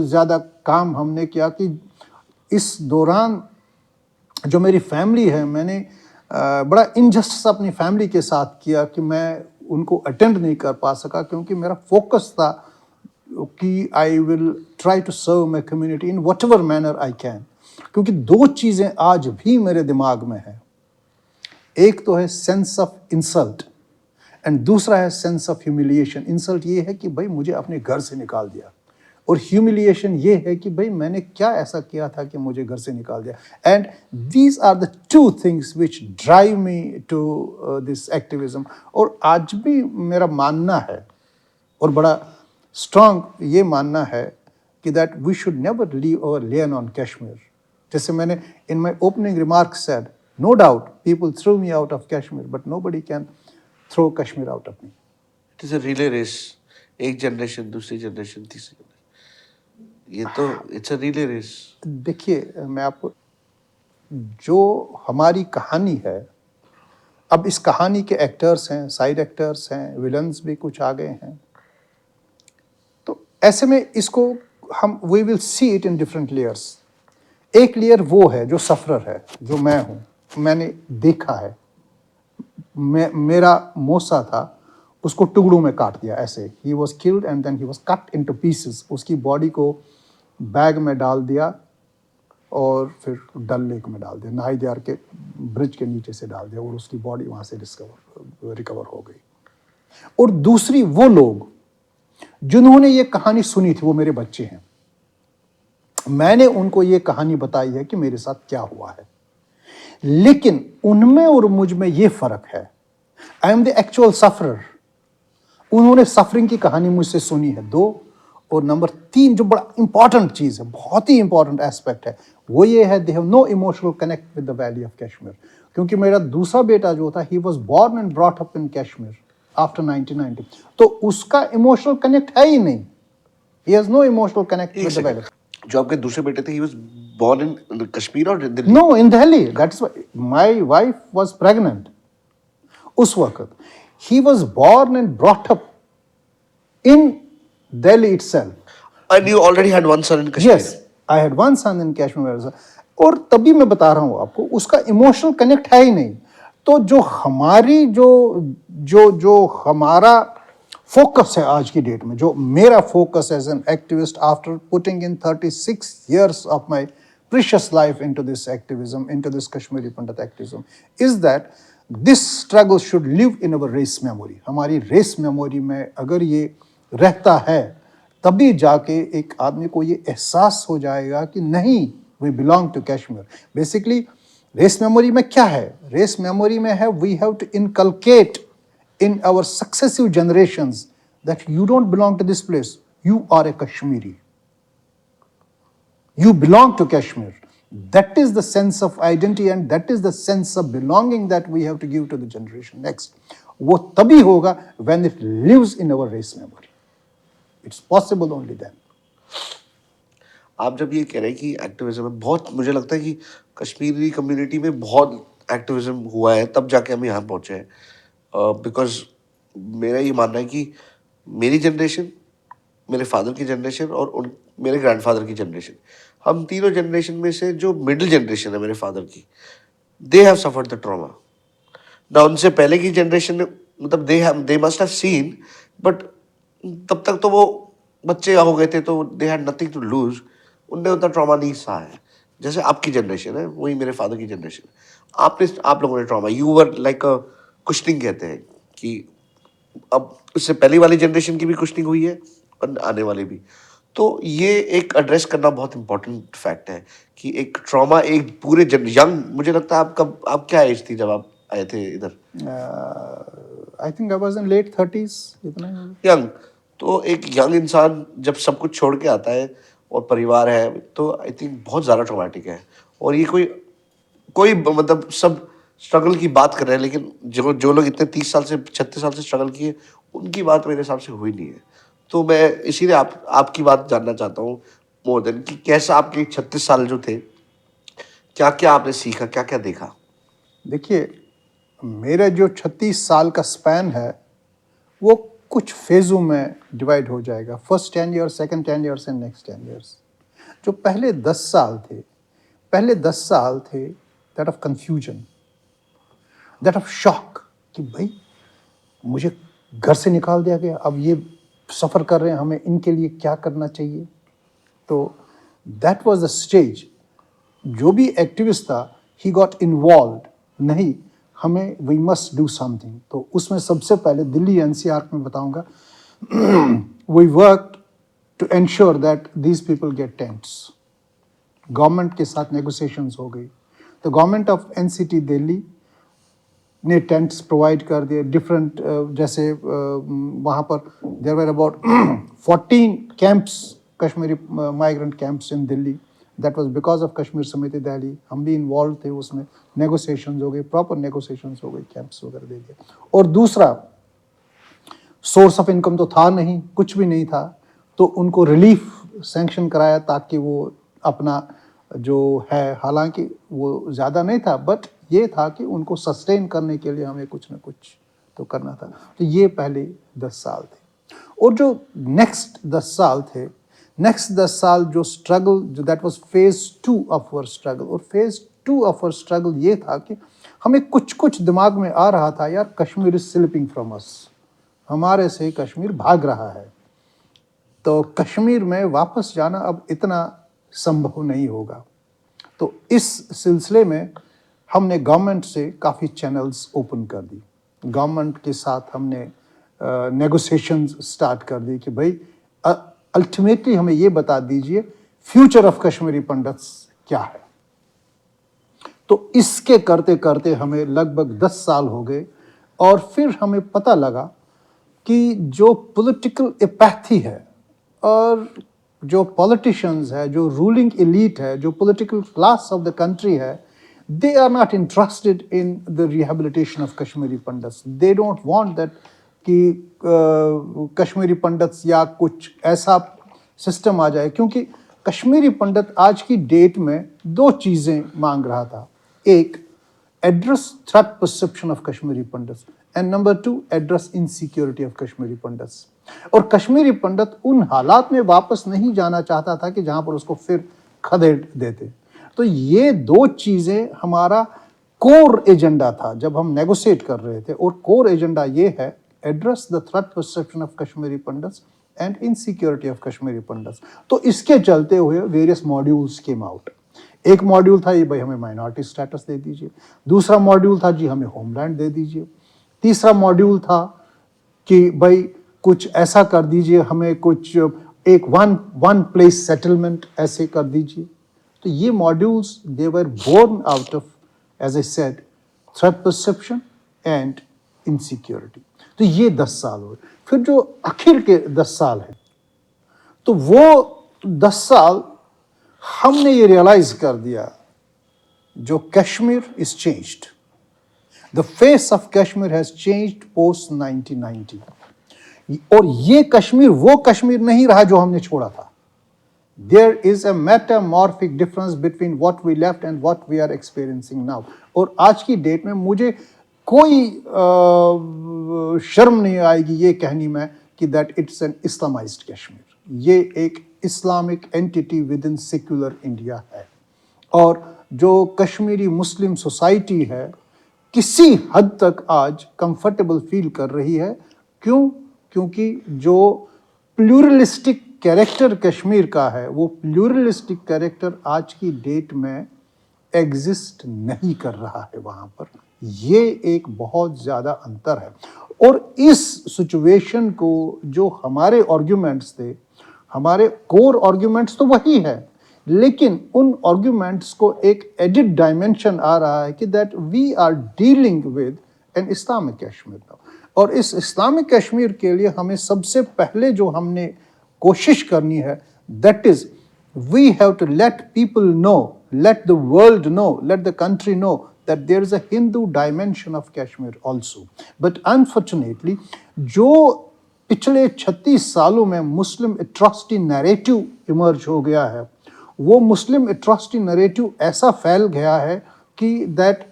ज़्यादा काम हमने किया कि इस दौरान जो मेरी फैमिली है, मैंने बड़ा इनजस्टिस अपनी फैमिली के साथ किया कि मैं उनको अटेंड नहीं कर पा सका, क्योंकि मेरा फोकस था कि I will try to serve my community in whatever manner I can. क्योंकि 2 चीज़ें आज भी मेरे दिमाग में हैं, एक तो है सेंस ऑफ इंसल्ट एंड दूसरा है सेंस ऑफ ह्यूमिलिएशन। इंसल्ट ये है कि भाई मुझे अपने घर से निकाल दिया, और ह्यूमिलिएशन ये है कि भाई मैंने क्या ऐसा किया था कि मुझे घर से निकाल दिया। And these are the 2 things which drive me to this activism. और आज भी मेरा मानना है, और बड़ा स्ट्रॉन्ग ये मानना है, कि that we should never leave our lien on Kashmir. जैसे मैंने in my opening remarks said, no doubt people threw me out of Kashmir, but nobody can throw Kashmir out of me. It is a relay race, एक generation, दूसरी generation, तीसरी generation. ये तो it's a relay race. देखिए, मैं आपको जो हमारी कहानी है, अब इस कहानी के एक्टर्स हैं, साइड एक्टर्स हैं, विलन्स भी कुछ आ गए हैं। तो ऐसे में इसको हम we will see it in different layers. एक लेयर वो है जो सफरर है, जो मैं हूँ, मैंने देखा है। मेरा मौसा था, उसको टुकड़ों में काट दिया ऐसे, he was killed and then he was cut into pieces. उसकी बॉडी को बैग में डाल दिया और फिर डल लेक में डाल दिया, नाईदियार के ब्रिज के नीचे से डाल दिया, और उसकी बॉडी वहाँ से रिकवर हो गई। और दूसरी वो लोग जिन्होंने ये कहानी सुनी थी, वो मेरे बच्चे हैं। मैंने उनको ये कहानी बताई है कि मेरे साथ क्या हुआ है, लेकिन उनमें और मुझ में ये फर्क है, I am the actual sufferer. उन्होंने सफरिंग की कहानी मुझसे सुनी है, 2। और नंबर 3 जो बड़ा इंपॉर्टेंट चीज है, बहुत ही इंपॉर्टेंट एस्पेक्ट है, वो ये है, they have no emotional connect with the valley of Kashmir. क्योंकि मेरा दूसरा बेटा जो था, he was born and brought up in Kashmir after 1990, तो उसका इमोशनल कनेक्ट है ही नहीं। He has no emotional connect एक विद द वैली। सेकंड, जो आपके दूसरे बेटे थे, he was born in Kashmir और Delhi? No, in Delhi. That's my wife was pregnant उस वक्त। ही was born and brought up in Delhi itself. And you already had one son in Kashmir? Yes, I had one son in Kashmir. और तभी मैं बता रहा हूँ आपको, उसका इमोशनल कनेक्ट है ही नहीं। तो जो हमारी जो जो जो हमारा फोकस है आज की डेट में, जो मेरा focus as an activist after putting in 36 years of my precious life into this activism, into this Kashmiri Pandit activism, is that this struggle should live in our race memory. हमारी race memory में अगर ये रहता है, तभी जाके एक आदमी को ये एहसास हो जाएगा कि नहीं, we belong to Kashmir. Basically race memory में क्या है? रेस मेमोरी में है, we have to inculcate in our successive generations that you don't belong to this place, you are a Kashmiri, you belong to Kashmir. That is the sense of identity and that is the sense of belonging that we have to give to the generation next. वो तभी होगा when it lives in our race memory. It's possible only then. आप जब ये कह रहे हैं कि एक्टिविज्म में बहुत, मुझे लगता है कि कश्मीरी कम्युनिटी में बहुत एक्टिविज्म हुआ है, तब जाके हम यहाँ पहुँचे हैं। बिकॉज मेरा ये मानना है कि मेरी जनरेशन, मेरे फादर की जनरेशन और मेरे ग्रैंडफादर की जनरेशन, हम तीनों जनरेशन में से जो मिडिल जनरेशन है मेरे फादर की, they have suffered the trauma ना। उनसे पहले की जनरेशन ने, मतलब they must have seen, but तब तक तो वो बच्चे हो गए थे, तो they had nothing to lose, उनने उतना ट्रॉमा नहीं सहा है जैसे आपकी जनरेशन है, वही मेरे फादर की जनरेशन। आप लोगों ने trauma, you were like a cushioning, कहते हैं कि अब उससे पहली वाली जनरेशन की भी कुशनिंग हुई है और आने वाली भी। तो ये एक एड्रेस करना बहुत इंपॉर्टेंट फैक्ट है कि एक ट्रॉमा एक पूरे यंग, मुझे लगता है आप क्या एज थी जब आप आए थे इधर? I think I was in late 30s, इतना ही होगा। यंग, तो एक यंग इंसान जब सब कुछ छोड़ के आता है और परिवार है, तो आई थिंक बहुत ज़्यादा ट्रॉमेटिक है। और ये कोई मतलब सब स्ट्रगल की बात कर रहे हैं, लेकिन जो लोग इतने 30 साल से 36 साल से स्ट्रगल किए, उनकी बात मेरे हिसाब से हुई नहीं है। तो मैं इसीलिए आपकी बात जानना चाहता हूँ मोर देन कि कैसा आपके 36 साल जो थे, क्या क्या आपने सीखा, क्या क्या देखा? देखिए, मेरा जो 36 साल का स्पैन है, वो कुछ फेज़ों में डिवाइड हो जाएगा। First 10 years, second 10 years and next 10 years. जो पहले 10 साल थे that of confusion, that of shock, कि भाई मुझे घर से निकाल दिया गया, अब ये सफ़र कर रहे हैं, हमें इनके लिए क्या करना चाहिए। तो दैट वाज द स्टेज। जो भी एक्टिविस्ट था, ही गॉट इन्वॉल्व, नहीं हमें वी मस्ट डू समथिंग। तो उसमें सबसे पहले दिल्ली एनसीआर में बताऊंगा, we work to ensure that these people get tents. Government के साथ नेगोशिएशंस हो गई, तो गवर्नमेंट ऑफ एनसीटी दिल्ली ने टेंट्स प्रोवाइड कर दिए डिफरेंट, जैसे वहाँ पर there were about 14 camps, Kashmiri migrant camps in Delhi. That was because of Kashmir Samiti Delhi. हम भी इन्वॉल्व थे उसमें, नेगोशिएशंस हो गई, प्रॉपर नेगोशिएशंस हो गई, कैंप्स वगैरह दे दिए। और दूसरा, सोर्स ऑफ इनकम तो था नहीं, कुछ भी नहीं था, तो उनको रिलीफ सैंक्शन कराया ताकि वो अपना जो है, हालांकि वो ज़्यादा नहीं था, बट ये था कि उनको सस्टेन करने के लिए हमें कुछ ना कुछ तो करना था। तो ये पहले 10 साल थे। और जो नेक्स्ट 10 साल थे, नेक्स्ट 10 साल जो स्ट्रगल, जो that was phase 2 of our struggle, और फेज 2 ऑफ आवर स्ट्रगल ये था कि हमें कुछ कुछ दिमाग में आ रहा था, यार Kashmir is slipping from us, हमारे से कश्मीर भाग रहा है, तो कश्मीर में वापस जाना अब इतना संभव नहीं होगा। तो इस सिलसिले में हमने गवर्नमेंट से काफ़ी चैनल्स ओपन कर दी, गवर्नमेंट के साथ हमने नेगोशिएशंस स्टार्ट कर दी कि भाई अल्टीमेटली हमें ये बता दीजिए फ्यूचर ऑफ कश्मीरी पंडित्स क्या है। तो इसके करते करते हमें लगभग 10 साल हो गए, और फिर हमें पता लगा कि जो पॉलिटिकल एपैथी है और जो पॉलिटिशियंस है, जो रूलिंग एलीट है, जो political class of the country है, they are not interested in the rehabilitation of Kashmiri Pandits. They don't want that कि कश्मीरी पंडित्स या कुछ ऐसा सिस्टम आ जाए, क्योंकि कश्मीरी पंडित आज की डेट में दो चीज़ें मांग रहा था। एक, address threat perception of Kashmiri pandits, and number 2, address insecurity of Kashmiri Pandits. और कश्मीरी पंडित उन हालात में वापस नहीं जाना चाहता था कि जहां पर उसको फिर खदेड़ देते। तो ये दो चीज़ें हमारा कोर एजेंडा था जब हम नेगोशिएट कर रहे थे, और कोर एजेंडा ये है, address the threat perception of Kashmiri pandits and insecurity of Kashmiri pandits. तो इसके चलते हुए वेरियस मॉड्यूल्स केम आउट। एक मॉड्यूल था ये, भाई हमें माइनॉरिटी स्टेटस दे दीजिए। दूसरा मॉड्यूल था, जी हमें होमलैंड दे दीजिए। तीसरा मॉड्यूल था कि भाई कुछ ऐसा कर दीजिए, हमें कुछ एक वन प्लेस सेटलमेंट ऐसे कर दीजिए। तो ये modules they were born out of, as I said, threat perception and insecurity. तो ये 10 साल हुए। फिर जो आखिर के 10 साल हैं, तो वो 10 साल हमने ये रियलाइज कर दिया, जो Kashmir is changed, the face of Kashmir has changed post 1990। और ये कश्मीर वो कश्मीर नहीं रहा जो हमने छोड़ा था। There is a metamorphic difference between what we left and what we are experiencing now. और आज की डेट में मुझे कोई शर्म नहीं आएगी ये कहनी में कि दैट इट्स एन इस्लामाइज्ड कश्मीर। ये एक Islamic entity with in secular India है। और जो कश्मीरी मुस्लिम सोसाइटी है, किसी हद तक आज कंफर्टेबल फील कर रही है। क्यों? क्योंकि जो प्लूरलिस्टिक कैरेक्टर कश्मीर का है, वो प्लूरलिस्टिक कैरेक्टर आज की डेट में एग्जिस्ट नहीं कर रहा है वहाँ पर। ये एक बहुत ज़्यादा अंतर है। और इस सिचुएशन को जो हमारे आर्ग्यूमेंट्स थे, हमारे कोर आर्ग्यूमेंट्स तो वही है, लेकिन उन आर्ग्यूमेंट्स को एक एडिड डायमेंशन आ रहा है कि that we are dealing with an Islamic Kashmir now. और इस इस्लामिक कश्मीर के लिए हमें सबसे पहले जो हमने कोशिश करनी है, that is we have to let people know, let the world know, let the country know that there is a Hindu dimension of Kashmir also. But unfortunately, जो पिछले 36 सालों में मुस्लिम एट्रॉसिटी नैरेटिव इमर्ज हो गया है, वो मुस्लिम एट्रॉसिटी नैरेटिव ऐसा फैल गया है कि दैट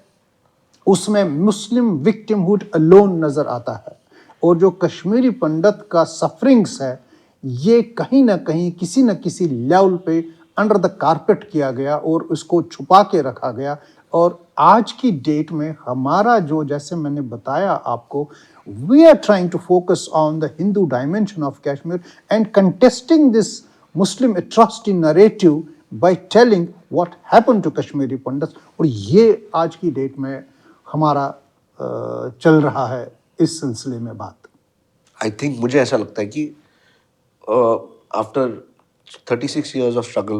उसमें मुस्लिम विक्टिमहुड अलोन नज़र आता है। और जो कश्मीरी पंडित का सफरिंग्स है, ये कहीं ना कहीं किसी न किसी लेवल पे अंडर द कारपेट किया गया और उसको छुपा के रखा गया। और आज की डेट में हमारा जो, जैसे मैंने बताया आपको, we are trying to focus on the Hindu dimension of Kashmir and contesting this Muslim atrocity narrative by telling what happened to Kashmiri Pandits. और ये आज की डेट में हमारा चल रहा है इस सिलसिले में बात। आई थिंक मुझे ऐसा लगता है कि after 36 years of struggle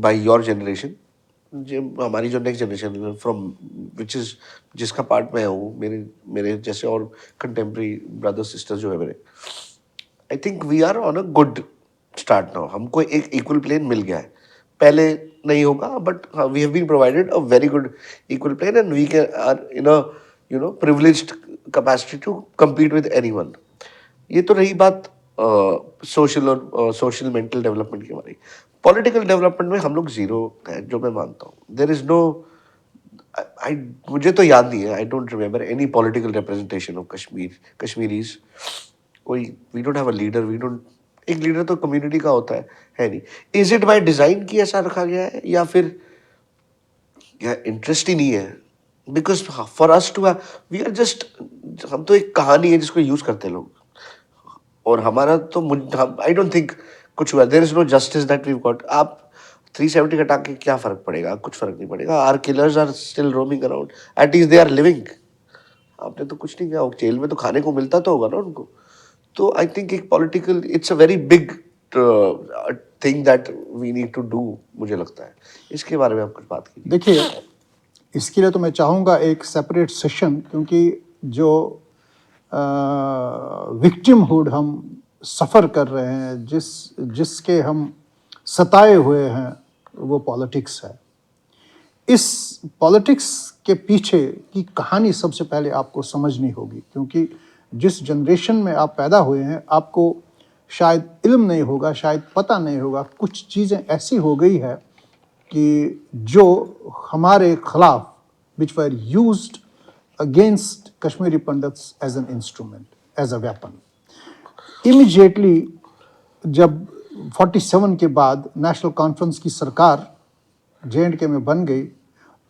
by your generation, हमारी जो next generation from which is, जिसका पार्ट मैं हूँ, मेरे मेरे जैसे और कंटेम्प्रेरी ब्रदर्स सिस्टर्स जो है मेरे, I think we are on a good start now. हमको एक इक्वल प्लेन मिल गया है। पहले नहीं होगा, but we have been provided a very good equal plane and we can are in a privileged capacity to compete with anyone। ये तो रही बात सोशल और सोशल मेंटल डेवलपमेंट की हमारी। पॉलिटिकल डेवलपमेंट में हम लोग ज़ीरो हैं, जो मैं मानता हूँ। देयर इज़ नो आई मुझे तो याद नहीं है, I don't remember any political representation of Kashmiris. कोई we don't have a leader, we don't एक लीडर तो कम्युनिटी का होता है नहीं। इज़ इट बाय डिज़ाइन कि ऐसा रखा गया है या फिर या इंटरेस्ट ही नहीं है? Because for us to we are just हम तो एक कहानी है जिसको यूज़ करते हैं लोग। और हमारा तो आई डोंट थिंक कुछ हुआ। There is no justice that we got. आप 370 हटा के क्या फर्क पड़ेगा? कुछ फर्क नहीं पड़ेगा। Our killers are still roaming around, at least they are living. आपने तो कुछ नहीं किया, जेल में तो खाने को मिलता तो होगा ना उनको। तो आई थिंक एक political it's a very big thing that we need to do, मुझे लगता है। इसके बारे में आप कुछ बात कीजिए। देखिए, इसके लिए तो मैं चाहूँगा एक सेपरेट सेशन, क्योंकि जो विक्टिमहुड हम सफ़र कर रहे हैं, जिसके हम सताए हुए हैं, वो पॉलिटिक्स है। इस पॉलिटिक्स के पीछे की कहानी सबसे पहले आपको समझनी होगी, क्योंकि जिस जनरेशन में आप पैदा हुए हैं, आपको शायद इल्म नहीं होगा, शायद पता नहीं होगा, कुछ चीज़ें ऐसी हो गई है कि जो हमारे खिलाफ, which were used against Kashmiri Pandits as an instrument, as a weapon. Immediately जब 47 के बाद नेशनल कॉन्फ्रेंस की सरकार JNK में बन गई,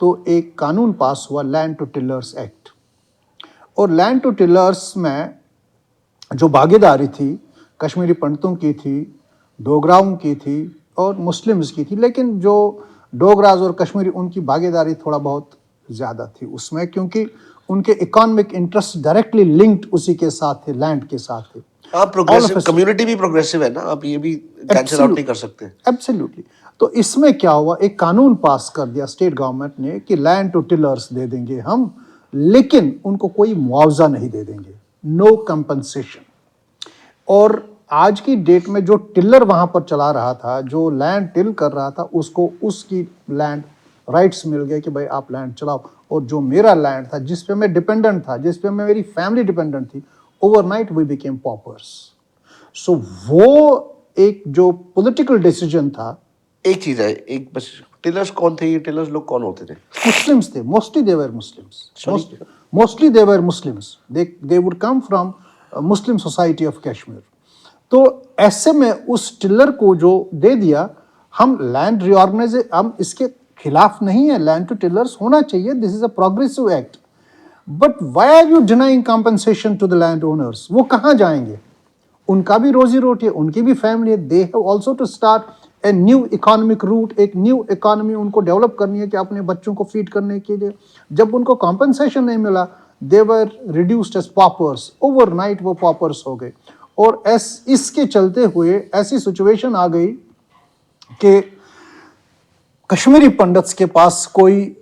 तो एक कानून पास हुआ, लैंड टू टिलर्स एक्ट। और लैंड टू टिलर्स में जो भागीदारी थी, कश्मीरी पंडितों की थी, डोगराओं की थी और मुस्लिम्स की थी, लेकिन जो डोगराज और कश्मीरी, उनकी भागीदारी थोड़ा बहुत ज़्यादा थी उसमें, क्योंकि उनके इकोनॉमिक इंटरेस्ट डायरेक्टली लिंक्ड उसी के साथ थे, लैंड के साथ थे। आप प्रोग्रेसिव कम्युनिटी भी प्रोग्रेसिव है ना, आप ये भी कैंसिल आउट नहीं कर सकते। एब्सोल्युटली। तो इसमें क्या हुआ, एक कानून पास कर दिया स्टेट गवर्नमेंट ने कि लैंड टू टिलर्स दे देंगे हम, लेकिन उनको कोई मुआवजा नहीं दे देंगे, नो कंपनसेशन। और आज की डेट में जो टिलर वहां पर चला रहा था, जो लैंड टिल कर रहा था, उसको उसकी लैंड राइट्स मिल गए कि भाई आप लैंड चलाओ। और जो मेरा लैंड था, जिस पे मैं डिपेंडेंट था, जिस पे मेरी फैमिली डिपेंडेंट थी, ओवरनाइट वी बिकेम पॉपर्स। सो वो एक जो पॉलिटिकल डिसीजन था। एक चीज है, एक बस, टिलर्स कौन थे? ये टिलर्स लोग कौन होते थे? मुस्लिम्स थे, mostly they were Muslims. Sorry? Mostly they were Muslims, they would come from Muslim society of Kashmir. तो ऐसे में उस टिलर को जो दे दिया, हम लैंड रिऑर्गेनाइज, हम इसके खिलाफ नहीं है, लैंड टू टिलर्स होना चाहिए, this is a progressive act. But why are you denying compensation to the land owners? वो कहाँ जाएंगे? उनका भी रोजी रोटी है, उनकी भी फैमिली है, they have also to start a new economic route, एक न्यू इकोनॉमी उनको डेवलप करनी है कि अपने बच्चों को फीड करने के लिए। जब उनको कॉम्पनसेशन नहीं मिला, दे वर रिड्यूस्ड एज पॉपर्स, ओवरनाइट वो पॉपर्स हो गए। और इसके चलते हुए ऐसी सिचुएशन आ गई कि कश्मीरी पंडित्स के पास कोई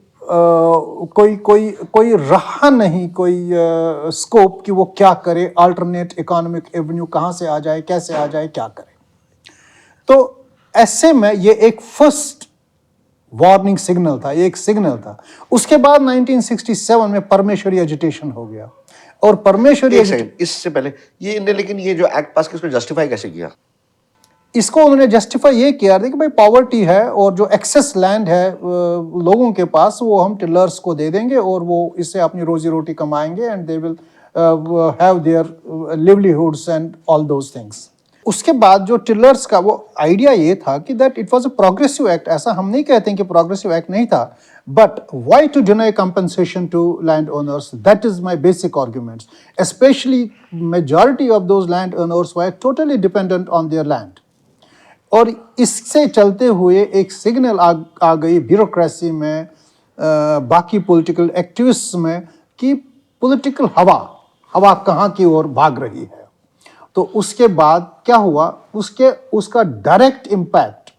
रहा नहीं, कोई स्कोप कि वो क्या करे, अल्टरनेट इकोनॉमिक एवेन्यू कहाँ से आ जाए, कैसे आ जाए, क्या करे। तो ऐसे में ये एक फर्स्ट वार्निंग सिग्नल था, ये एक सिग्नल था। उसके बाद 1967 में परमेश्वरी एजिटेशन हो गया। और परमेश्वरी इससे पहले ये लेकिन ये जो एक्ट पास किया, उसको जस्टिफाई कैसे किया? इसको उन्होंने जस्टिफाई ये किया कि भाई पॉवर्टी है और जो एक्सेस लैंड है लोगों के पास, वो हम टिलर्स को दे देंगे और वो इससे अपनी रोजी रोटी कमाएंगे, and they will have their livelihoods and all those things. उसके बाद जो टिलर्स का वो आइडिया ये था कि that it was a progressive act. ऐसा हम नहीं कहते हैं कि प्रोग्रेसिव एक्ट नहीं था, but why to deny compensation to land owners? That is my basic arguments. Specially majority of those land owners were totally dependent on their land. और इससे चलते हुए एक सिग्नल आ गई ब्यूरोक्रेसी में, बाकी पॉलिटिकल एक्टिविस्ट्स में, कि पॉलिटिकल हवा कहाँ की ओर भाग रही है। तो उसके बाद क्या हुआ, उसका डायरेक्ट इम्पैक्ट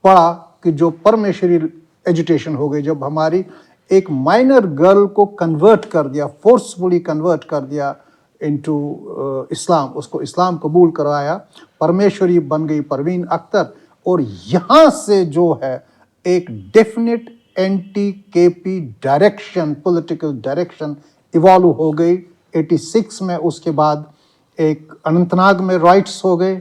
पड़ा कि जो परमेश्वरी एजुटेशन हो गई, जब हमारी एक माइनर गर्ल को कन्वर्ट कर दिया, फोर्सफुली कन्वर्ट कर दिया इनटू इस्लाम, उसको इस्लाम कबूल करवाया, परमेश्वरी बन गई परवीन अख्तर। और यहाँ से जो है एक definite anti KP direction, political direction evolve हो गई 86 में। उसके बाद एक अनंतनाग में राइट्स हो गए,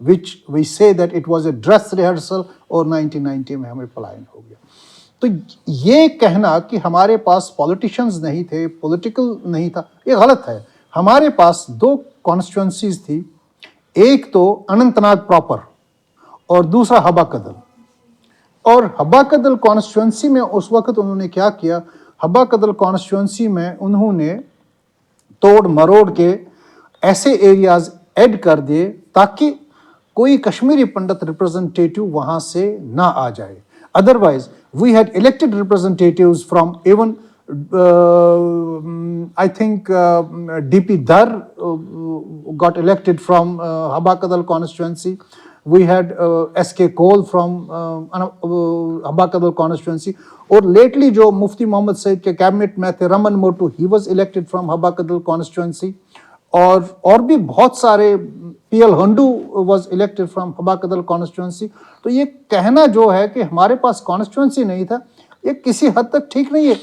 which we say that it was a dress rehearsal, और 1990 में हमें पलायन हो गया। तो ये कहना कि हमारे पास पॉलिटिशियंस नहीं थे, पॉलिटिकल नहीं था, ये गलत है। हमारे पास दो कॉन्स्टिट्यूंसीज थी, एक तो अनंतनाग प्रॉपर और दूसरा हबा कदल। और हबा कदल कॉन्स्टिट्यूंसी में उस वक्त उन्होंने क्या किया, हबा कदल कॉन्स्टिट्यूंसी में उन्होंने तोड़ मरोड़ के ऐसे एरियाज ऐड कर दिए ताकि कोई कश्मीरी पंडित रिप्रेजेंटेटिव वहां से ना आ जाए। Otherwise we had elected representatives from even I think DP Dhar got elected from Habakadal constituency. We had SK Cole from Habakadal constituency. और लेटली जो मुफ्ती मोहम्मद सईद के कैबिनेट में थे, Raman Motu, he was elected from Habakadal constituency. और भी बहुत सारे, PL Handoo was elected from Habakadal constituency. तो ये कहना जो है कि हमारे पास कॉन्स्टिट्यूंसी नहीं था, ये किसी हद तक ठीक नहीं है,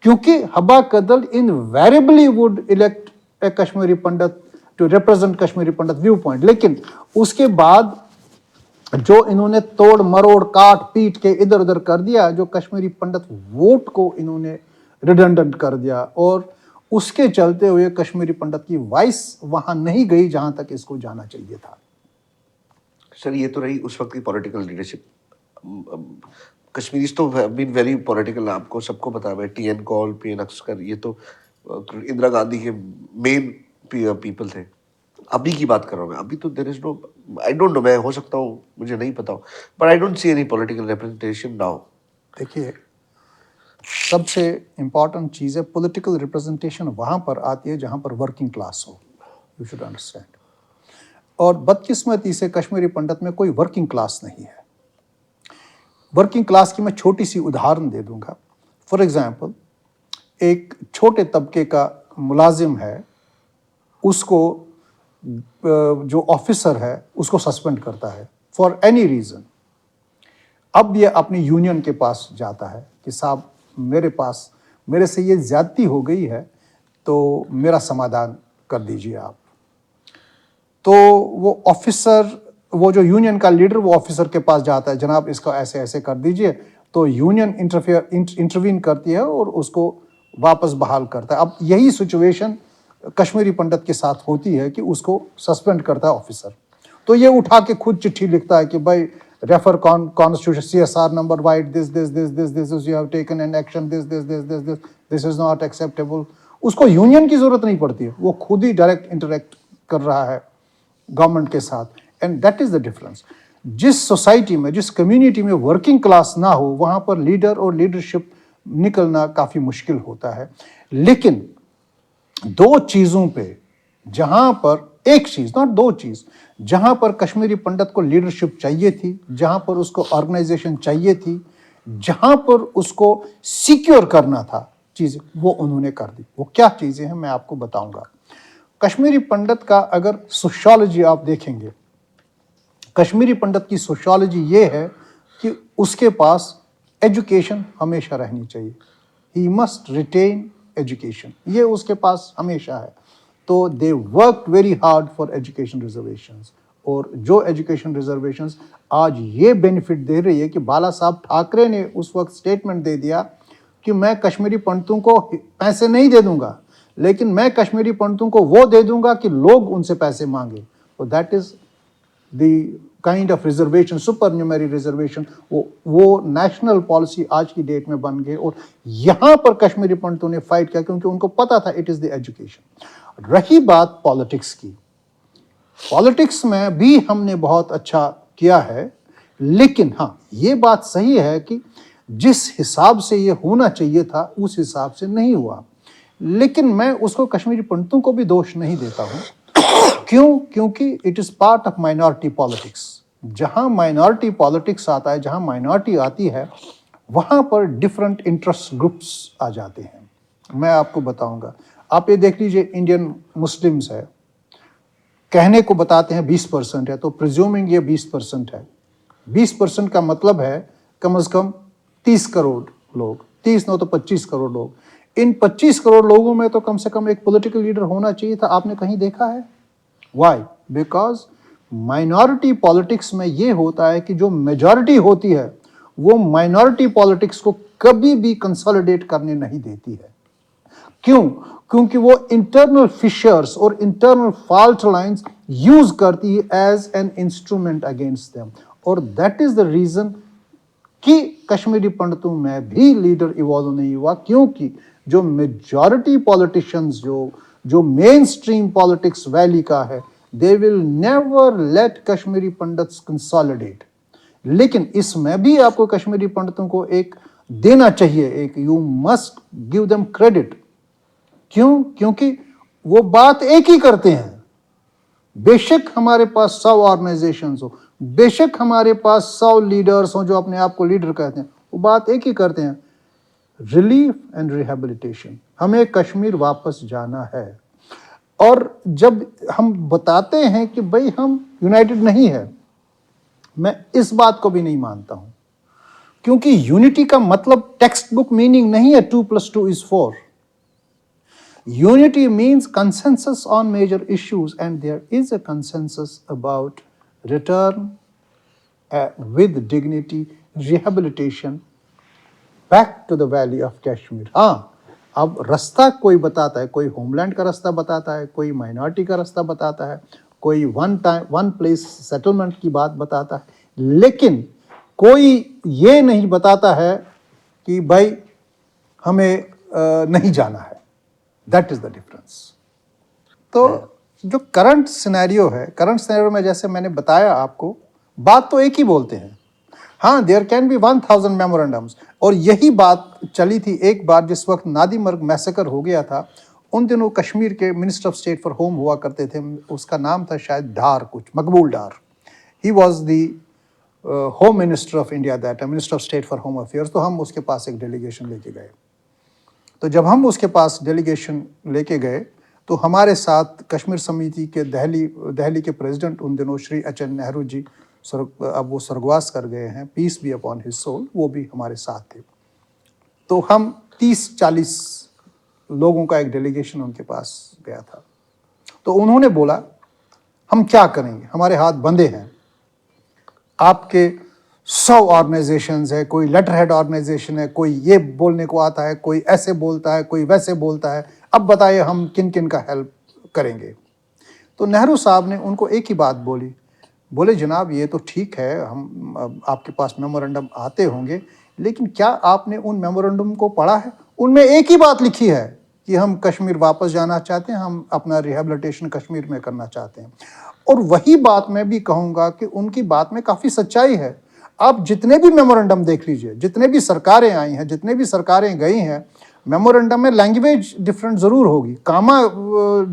क्योंकि Habakadal invariably would elect a Kashmiri Pandit to represent Kashmiri Pandit view point. लेकिन उसके बाद जो इन्होंने तोड़ मरोड़ काट पीट के इधर उधर कर दिया, जो कश्मीरी पंडित वोट को इन्होंने रिडंडेंट कर दिया, और उसके चलते हुए कश्मीरी पंडित की वॉइस वहां नहीं गई जहां तक इसको जाना चाहिए था। सर, ये तो रही उस वक्त की पॉलिटिकल लीडरशिप। कश्मीरीज तो बीन वेरी पॉलिटिकल, आपको सबको पता है। TN कौल, PN अक्सर, ये तो इंदिरा गांधी के मेन पीपल थे। अभी की बात कर रहा हूँ मैं। अभी तो there is no, I don't know, मैं हो सकता हूँ मुझे नहीं पता, but I don't see any political representation now. देखिए, सबसे इम्पॉर्टेंट चीज़ है, पॉलिटिकल रिप्रेजेंटेशन वहाँ पर आती है जहाँ पर वर्किंग क्लास हो। You should understand. और बदकिस्मती से कश्मीरी पंडित में कोई वर्किंग क्लास नहीं है। वर्किंग क्लास की मैं छोटी सी उदाहरण दे दूंगा। फॉर एग्जाम्पल, एक छोटे तबके का मुलाजिम है, उसको जो ऑफिसर है उसको सस्पेंड करता है फॉर एनी रीज़न। अब ये अपनी यूनियन के पास जाता है कि साहब, मेरे से ये ज्यादती हो गई है, तो मेरा समाधान कर दीजिए आप। तो वो ऑफिसर, वो जो यूनियन का लीडर, वो ऑफिसर के पास जाता है, जनाब इसको ऐसे ऐसे कर दीजिए। तो यूनियन इंटरवीन करती है और उसको वापस बहाल करता है। अब यही सिचुएशन कश्मीरी पंडित के साथ होती है कि उसको सस्पेंड करता है ऑफिसर। तो ये उठा के खुद चिट्ठी लिखता है कि भाई, refer constitution CSR number white this you have taken an action this is not acceptable. उसको यूनियन की जरूरत नहीं पड़ती है, वो खुद ही डायरेक्ट इंटरेक्ट कर रहा है गवर्नमेंट के साथ। And that is the difference. जिस सोसाइटी में, जिस कम्युनिटी में वर्किंग क्लास ना हो, वहां पर लीडर और लीडरशिप निकलना काफी मुश्किल होता है। लेकिन दो चीजों पे, जहां पर, एक चीज नॉट दो चीज, जहां पर कश्मीरी पंडित को लीडरशिप चाहिए थी, जहां पर उसको ऑर्गेनाइजेशन चाहिए थी, जहां पर उसको सिक्योर करना था चीजें, वो उन्होंने कर दी। वो क्या चीजें हैं मैं आपको बताऊंगा। कश्मीरी पंडित का अगर सोशियोलॉजी आप देखेंगे, कश्मीरी पंडित की सोशियोलॉजी ये है कि उसके पास एजुकेशन हमेशा रहनी चाहिए। ही मस्ट रिटेन एजुकेशन, ये उसके पास हमेशा है। तो they work very hard for education reservations. और जो एजुकेशन रिजर्वेशंस आज ये बेनिफिट दे रही है कि बाला साहब ठाकरे ने उस वक्त स्टेटमेंट दे दिया कि मैं कश्मीरी पंडितों को पैसे नहीं दे दूंगा, लेकिन मैं कश्मीरी पंडितों को वो दे दूंगा कि लोग उनसे पैसे मांगे। तो that is the kind of reservation, super numerary reservation, वो नेशनल पॉलिसी आज की डेट में बन गई। और यहाँ पर कश्मीरी पंडितों ने फाइट किया क्योंकि उनको पता था इट इज द एजुकेशन। रही बात पॉलिटिक्स की, पॉलिटिक्स में भी हमने बहुत अच्छा किया है, लेकिन हाँ, ये बात सही है कि जिस हिसाब से ये होना चाहिए था उस हिसाब से नहीं हुआ। लेकिन मैं उसको कश्मीरी पंडितों को भी दोष नहीं देता हूँ। क्यों? क्योंकि it is part of minority politics. जहां माइनॉरिटी पॉलिटिक्स आता है, जहां माइनॉरिटी आती है, वहां पर डिफरेंट इंटरेस्ट ग्रुप्स आ जाते हैं। मैं आपको बताऊंगा, आप ये देख लीजिए, इंडियन मुस्लिम्स है, कहने को बताते हैं 20% है, तो प्रिज्यूमिंग ये 20% है। 20% का मतलब है कम से कम 30 करोड़ लोग, 30 न तो 25 करोड़ लोग। इन 25 करोड़ लोगों में तो कम से कम एक पॉलिटिकल लीडर होना चाहिए था। आपने कहीं देखा है? वाई? बिकॉज माइनॉरिटी पॉलिटिक्स में ये होता है कि जो मेजॉरिटी होती है वो माइनॉरिटी पॉलिटिक्स को कभी भी कंसोलिडेट करने नहीं देती है। क्यों? क्योंकि वो इंटरनल फिशर्स और इंटरनल फॉल्ट लाइंस यूज करती है as an instrument against them. और दैट इज द रीजन कि कश्मीरी पंडितों में भी लीडर इवॉल्व नहीं हुआ, क्योंकि जो मेजॉरिटी पॉलिटिशियंस जो मेन स्ट्रीम पॉलिटिक्स वैली का है, they will never let Kashmiri Pandits consolidate. लेकिन इसमें भी आपको कश्मीरी पंडितों को एक देना चाहिए, एक you must give them credit. क्यों? क्योंकि वो बात एक ही करते हैं। बेशक हमारे पास 100 ऑर्गेनाइजेशंस हो, बेशक हमारे पास 100 लीडर्स हो जो अपने आप को लीडर कहते हैं, वो बात एक ही करते हैं, रिलीफ एंड रिहेबिलिटेशन। हमें कश्मीर वापस जाना है। और जब हम बताते हैं कि भाई हम यूनाइटेड नहीं है, मैं इस बात को भी नहीं मानता हूं, क्योंकि यूनिटी का मतलब टेक्स्ट बुक मीनिंग नहीं है 2 + 2 = 4। Unity means consensus on major issues, and there is a consensus about return with dignity, rehabilitation back to the valley of Kashmir. हाँ, अब रास्ता कोई बताता है, कोई होमलैंड का रास्ता बताता है, कोई माइनॉरिटी का रास्ता बताता है, कोई वन प्लेस सेटलमेंट की बात बताता है, लेकिन कोई ये नहीं बताता है कि भाई हमें नहीं जाना है। That is the difference. तो जो करंट सिनेरियो है, करंट सिनेरियो में जैसे मैंने बताया आपको, बात तो एक ही बोलते हैं। हाँ, देयर कैन बी 1000 मेमोरेंडम्स। और यही बात चली थी एक बार जिस वक्त नादीमर्ग मैसेकर हो गया था। उन दिनों कश्मीर के minister of state for home हुआ करते थे, उसका नाम था शायद डार, कुछ Maqbool Dar. He was the home minister of India that, minister of state for home affairs. तो हम उसके पास एक डेलीगेशन लेके गए। तो जब हम उसके पास डेलीगेशन लेके गए तो हमारे साथ कश्मीर समिति के दिल्ली के प्रेसिडेंट उन दिनों श्री एच.एन. नेहरू जी, अब वो स्वर्गवास कर गए हैं, peace be upon his soul, वो भी हमारे साथ थे। तो हम 30-40 लोगों का एक डेलीगेशन उनके पास गया था। तो उन्होंने बोला हम क्या करेंगे, हमारे हाथ बंधे हैं, आपके 100 ऑर्गेनाइजेशंस है, कोई लेटर हेड ऑर्गेनाइजेशन है, कोई ये बोलने को आता है, कोई ऐसे बोलता है, कोई वैसे बोलता है, अब बताइए हम किन किन का हेल्प करेंगे। तो नेहरू साहब ने उनको एक ही बात बोली, बोले जनाब ये तो ठीक है, हम आपके पास मेमोरेंडम आते होंगे, लेकिन क्या आपने उन मेमोरेंडम को पढ़ा है? उनमें एक ही बात लिखी है कि हम कश्मीर वापस जाना चाहते हैं, हम अपना रिहेबिलिटेशन कश्मीर में करना चाहते हैं। और वही बात मैं भी कहूँगा कि उनकी बात में काफ़ी सच्चाई है। आप जितने भी मेमोरेंडम देख लीजिए, जितने भी सरकारें आई हैं, जितने भी सरकारें गई हैं, मेमोरेंडम में लैंग्वेज डिफरेंट ज़रूर होगी, कामा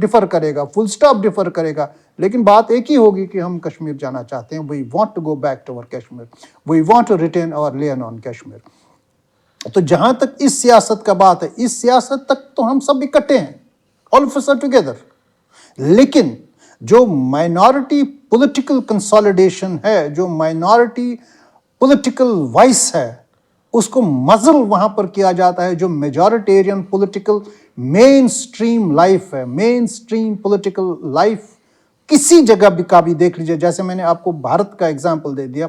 डिफ़र करेगा, फुल स्टॉप डिफ़र करेगा, लेकिन बात एक ही होगी कि हम कश्मीर जाना चाहते हैं, we want to go back to our Kashmir, we want to retain our land on Kashmir. तो जहाँ तक इस सियासत का बात है, इस सियासत तक तो हम सब इकट्ठे हैं, all of us are together. लेकिन जो माइनॉरिटी पॉलिटिकल कंसोलिडेशन है, जो माइनॉरिटी पॉलिटिकल वाइस है, उसको मजल वहां पर किया जाता है जो majoritarian political main stream life है। मेन स्ट्रीम पॉलिटिकल लाइफ किसी जगह भी का भी देख लीजिए, जैसे मैंने आपको भारत का एग्जांपल दे दिया,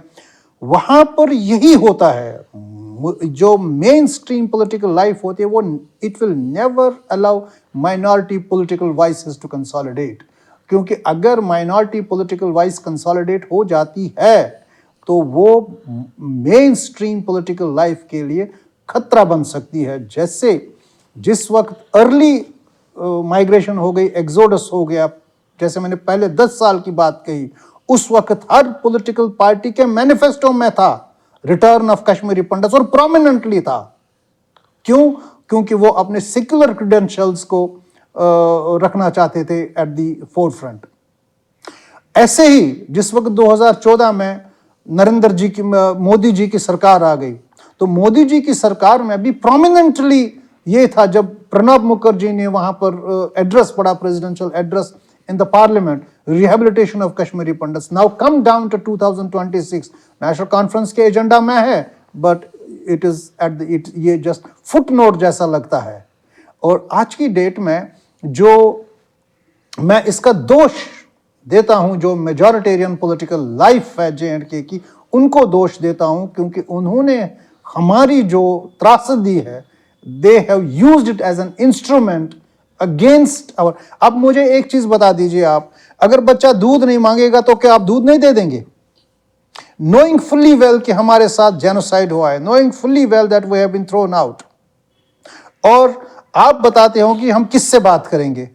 वहां पर यही होता है। जो मेन स्ट्रीम पॉलिटिकल लाइफ होती है वो it will never allow minority political voices to consolidate, क्योंकि अगर माइनॉरिटी पॉलिटिकल वाइस कंसोलिडेट हो जाती है तो वो मेन स्ट्रीम पॉलिटिकल लाइफ के लिए खतरा बन सकती है। जैसे जिस वक्त अर्ली माइग्रेशन हो गई, एक्सोडस हो गया, जैसे मैंने पहले 10 साल की बात कही, उस वक्त हर पॉलिटिकल पार्टी के मैनिफेस्टो में था रिटर्न ऑफ कश्मीरी पंडित्स, और प्रोमिनेंटली था। क्यों? क्योंकि वो अपने सेक्युलर क्रेडेंशियल्स को रखना चाहते थे एट दी फोरफ्रंट। ऐसे ही जिस वक्त 2014 में मोदी जी की सरकार आ गई, तो मोदी जी की सरकार में भी प्रोमिनेंटली ये था, जब प्रणब मुखर्जी ने वहां पर एड्रेस पढ़ा, presidential address in the parliament, rehabilitation of Kashmiri Pandits now come down to 2026, National Conference के एजेंडा में है, बट इट इज एट ये जस्ट फुटनोट जैसा लगता है। और आज की डेट में जो मैं इसका दोष देता हूं, जो मेजॉरिटेरियन पॉलिटिकल लाइफ है J&K की, उनको दोष देता हूं, क्योंकि उन्होंने हमारी जो त्रासदी है, they have used it as an instrument against our. अब मुझे एक चीज बता दीजिए, आप अगर बच्चा दूध नहीं मांगेगा तो क्या आप दूध नहीं दे देंगे? नोइंग फुल्ली वेल कि हमारे साथ जेनोसाइड हुआ है, knowing fully well that we have been thrown out, और आप बताते हो कि हम किससे बात करेंगे?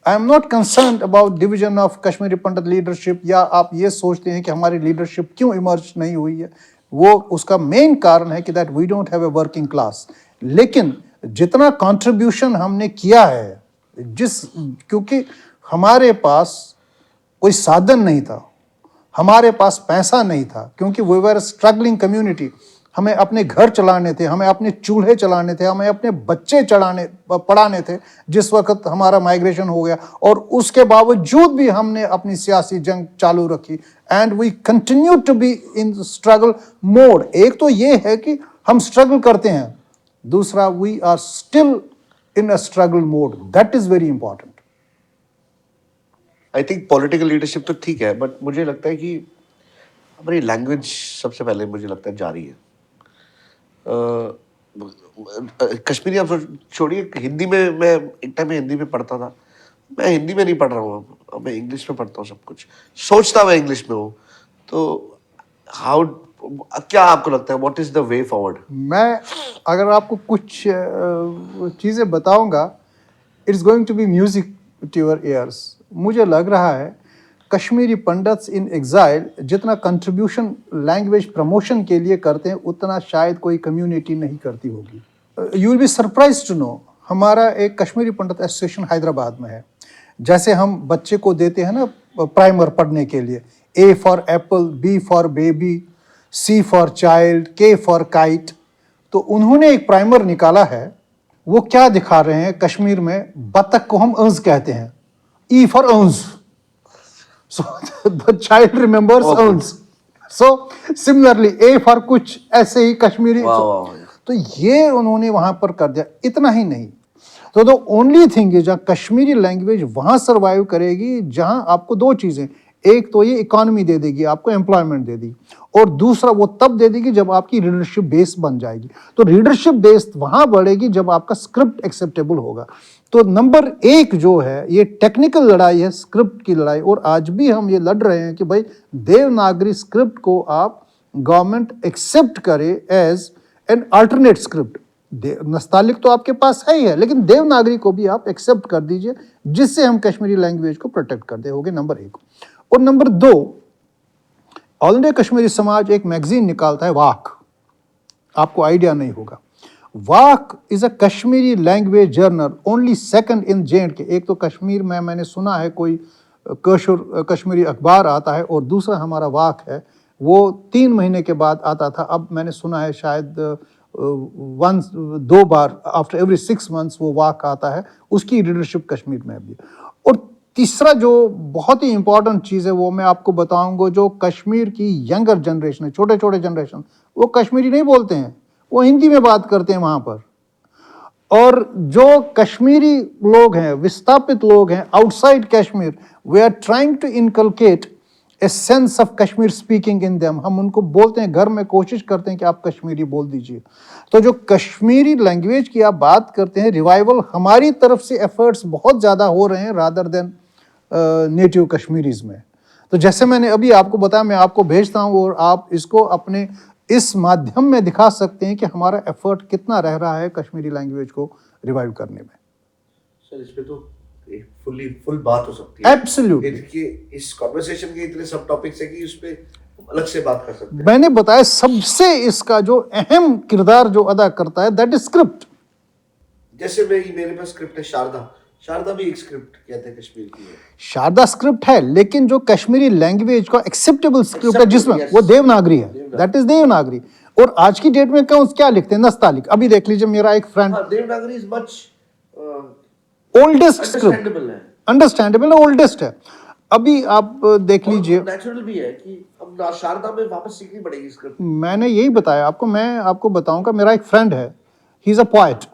I am not concern about division of Kashmiri Pandit leadership, या आप ये सोचते हैं कि हमारी लीडरशिप क्यों इमर्ज नहीं हुई है, वो उसका मेन कारण है कि that we don't have a working class. लेकिन जितना कंट्रीब्यूशन हमने किया है, क्योंकि हमारे पास कोई साधन नहीं था, हमारे पास पैसा नहीं था, क्योंकि वी वर स्ट्रगलिंग कम्युनिटी, हमें अपने घर चलाने थे, हमें अपने चूल्हे चलाने थे, हमें अपने बच्चे पढ़ाने थे जिस वक्त हमारा माइग्रेशन हो गया, और उसके बावजूद भी हमने अपनी सियासी जंग चालू रखी, and we continue to be in struggle mode. एक तो ये है कि हम स्ट्रगल करते हैं, दूसरा we are still in a struggle mode, that is very important. I think political leadership तो ठीक है, बट मुझे लगता है कि हमारी लैंग्वेज सबसे पहले मुझे लगता है जारी है। कश्मीरी आप छोड़िए, हिंदी में मैं एक टाइम में हिंदी में पढ़ता था, मैं हिंदी में नहीं पढ़ रहा हूँ, अब मैं इंग्लिश में पढ़ता हूँ सब कुछ, सोचता मैं इंग्लिश में हूँ। तो हाउ, क्या आपको लगता है what is the way forward? मैं अगर आपको कुछ चीज़ें बताऊंगा, it's going to be music to your ears. मुझे लग रहा है कश्मीरी पंडित्स इन एग्जाइल जितना कंट्रीब्यूशन लैंग्वेज प्रमोशन के लिए करते हैं, उतना शायद कोई कम्युनिटी नहीं करती होगी। You will be surprise to know, हमारा एक कश्मीरी पंडित एसोसिएशन हैदराबाद में है। जैसे हम बच्चे को देते हैं ना प्राइमर पढ़ने के लिए, A for Apple, B for baby, C for child, K for kite, तो उन्होंने एक प्राइमर निकाला है। वो क्या दिखा रहे हैं, कश्मीर में बतख को हम अंज कहते हैं, E फॉर अंज, so the child remembers अंज। so similarly A फॉर कुछ, ऐसे ही कश्मीरी। तो ये उन्होंने वहां पर कर दिया। इतना ही नहीं, तो द ओनली थिंग इज, जहाँ कश्मीरी लैंग्वेज वहां सर्वाइव करेगी जहां आपको दो चीजें, एक तो ये इकोनॉमी दे देगी, आपको एम्प्लॉयमेंट दे देगी, और दूसरा वो तब दे देगी जब आपकी रीडरशिप बेस बन जाएगी। तो रीडरशिप बेस वहां बढ़ेगी जब आपका स्क्रिप्ट एक्सेप्टेबल होगा। तो नंबर एक जो है, ये टेक्निकल लड़ाई है, स्क्रिप्ट की लड़ाई, और आज भी हम ये लड़ रहे हैं कि भाई देवनागरी स्क्रिप्ट को आप गवर्नमेंट एक्सेप्ट करे एज एन अल्टरनेट स्क्रिप्ट। नस्तालिक तो आपके पास है ही है, लेकिन देवनागरी को भी आप एक्सेप्ट कर दीजिए, जिससे हम कश्मीरी लैंग्वेज को प्रोटेक्ट कर दे, होगे नंबर एक। और नंबर दो, ऑल इंडिया कश्मीरी समाज एक मैगजीन निकालता है, वाक, आपको आइडिया नहीं होगा। Vaakh is a Kashmiri language journal, only second in J&K। एक तो कश्मीर में मैंने सुना है कोई कश्मीरी अखबार आता है, और दूसरा हमारा वाक है, वो 3 महीने के बाद आता था। अब मैंने सुना है शायद दो बार, आफ्टर एवरी 6 months वो वाक आता है, उसकी रीडरशिप कश्मीर में भी। और तीसरा जो बहुत ही इंपॉर्टेंट चीज़ है, वो मैं आपको बताऊंगा, जो कश्मीर की यंगर जनरेशन है, छोटे छोटे जनरेशन, वो कश्मीरी नहीं बोलते हैं, वो हिंदी में बात करते हैं वहाँ पर। और जो कश्मीरी लोग हैं, विस्थापित लोग हैं outside Kashmir, we are trying to inculcate a sense of Kashmir speaking in them. हम उनको बोलते हैं, घर में कोशिश करते हैं कि आप कश्मीरी बोल दीजिए। तो जो कश्मीरी लैंग्वेज की आप बात करते हैं, रिवाइवल हमारी तरफ से एफर्ट्स बहुत ज़्यादा हो रहे हैं रादर देन नेटिव कश्मीरीज में। तो जैसे मैंने अभी आपको बताया, मैं आपको भेजता हूँ, और आप इसको अपने इस माध्यम में दिखा सकते हैं कि हमारा एफर्ट कितना रह रहा है कश्मीरी लैंग्वेज को रिवाइव करने में। सर, इस पे तो एक फुल बात हो सकती है। एब्सोल्युटली। देखिए, इस कॉन्वर्सेशन के इतने सब टॉपिक्स है कि उस पे अलग से बात कर सकते हैं। मैंने बताया सबसे इसका जो अहम किरदार जो अदा करता है, दैट इज स्क्रिप्ट। जैसे मेरे पास स्क्रिप्ट है शारदा भी एक स्क्रिप्ट कहते हैं कश्मीर की है। शारदा स्क्रिप्ट है, लेकिन जो कश्मीरी लैंग्वेज का एक्सेप्टेबल स्क्रिप्ट है जिसमें वो देवनागरी है, दैट इज देवनागरी। और आज की डेट में क्या लिखते हैं, नस्तालिक। अभी देख लीजिए, मेरा एक friend, Devanagari is much oldest script, understandable है, ओल्डेस्ट है। अभी आप देख लीजिए, नेचुरल भी है कि अब शारदा में वापस सीखनी पड़ेगी स्क्रिप्ट। मैंने यही बताया आपको, मैं आपको बताऊंगा, मेरा एक फ्रेंड है, ही इज अ पोएट।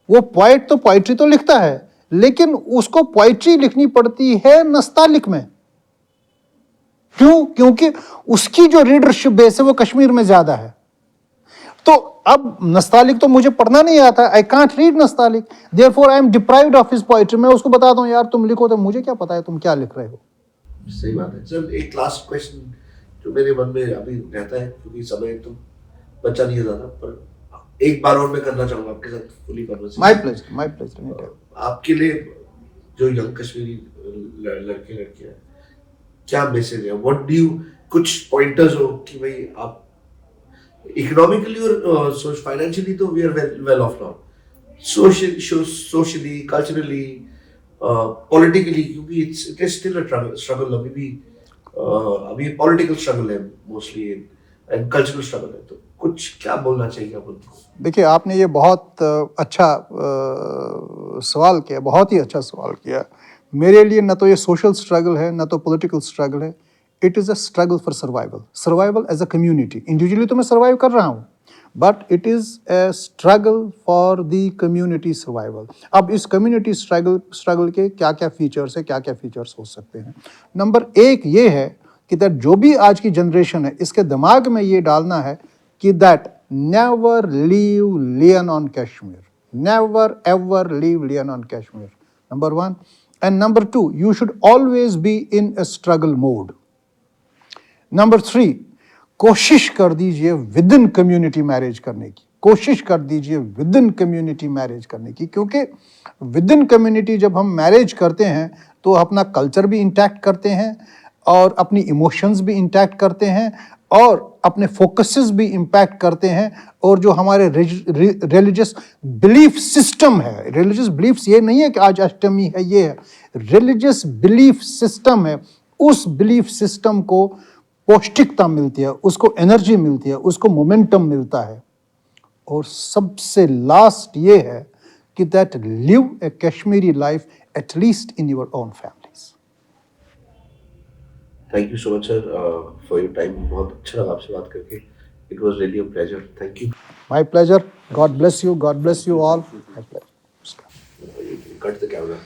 वो पोएट तो पोइट्री तो लिखता है, लेकिन उसको पोइट्री लिखनी पड़ती है नस्तालिक में। क्यों? क्योंकि उसकी जो रीडरशिप बेस है वो कश्मीर में ज्यादा है। तो अब नस्तालिक तो मुझे पढ़ना नहीं आता, I can't read Nastaliq, therefore I am deprived of his poetry. मैं उसको बताता हूँ यार तुम लिखो, तो मुझे क्या पता है तुम क्या लिख रहे हो। सही बात है सर। एक लास्ट क्वेश्चन जो मेरे मन में अभी रहता है, क्योंकि समय तो बचा नहीं है ज्यादा, पर एक बार और मैं करना चाहूंगा आपके साथ fully conversation. My pleasure, my pleasure. आपके लिए जो यंग कश्मीरी लड़के लड़कियां हैं, क्या मैसेज है? व्हाट डू यू, कुछ पॉइंटर्स हो कि भाई आप इकोनॉमिकली और फाइनेंशियली तो we are well off now, socially, culturally, politically, क्योंकि it is still a struggle अभी भी। अभी पॉलिटिकल स्ट्रगल है मोस्टली, एंड कल्चरल स्ट्रगल है। तो कुछ क्या बोलना चाहिए आप उनको? देखिए, आपने ये बहुत अच्छा सवाल किया, बहुत ही अच्छा सवाल किया। मेरे लिए न तो ये सोशल स्ट्रगल है, न तो पॉलिटिकल स्ट्रगल है। It is a struggle for survival, survival as a community. Individually तो मैं सर्वाइव कर रहा हूँ, but it is a struggle for the community survival. अब इस कम्युनिटी स्ट्रगल के क्या क्या फीचर्स है, क्या क्या फीचर्स हो सकते हैं। नंबर एक ये है कि दैट जो भी आज की जनरेशन है, इसके दिमाग में ये डालना है कि that never leave lien on Kashmir, never ever leave lien on Kashmir, number one. And number two, you should always be in a struggle mode. Number three, कोशिश कर दीजिए विद इन कम्युनिटी मैरिज करने की, कोशिश कर दीजिए विद इन कम्युनिटी मैरिज करने की, क्योंकि विद इन कम्युनिटी जब हम मैरिज करते हैं तो अपना कल्चर भी इंटैक्ट करते हैं, और अपनी इमोशंस भी इंटैक्ट करते हैं, और अपने फोकसेस भी इम्पैक्ट करते हैं। और जो हमारे रिलीजियस बिलीफ सिस्टम है, रिलीजियस बिलीफ्स ये नहीं है कि आज अष्टमी है, ये है रिलीजियस बिलीफ सिस्टम है, उस बिलीफ सिस्टम को पौष्टिकता मिलती है, उसको एनर्जी मिलती है, उसको मोमेंटम मिलता है। और सबसे लास्ट ये है कि that live A Kashmiri life at least in your own families. Thank you so much sir for your time. बहुत अच्छा लगा आपसे बात करके। It was really a pleasure. Thank you. My pleasure. God bless you, God bless you all. My pleasure. Cut the camera.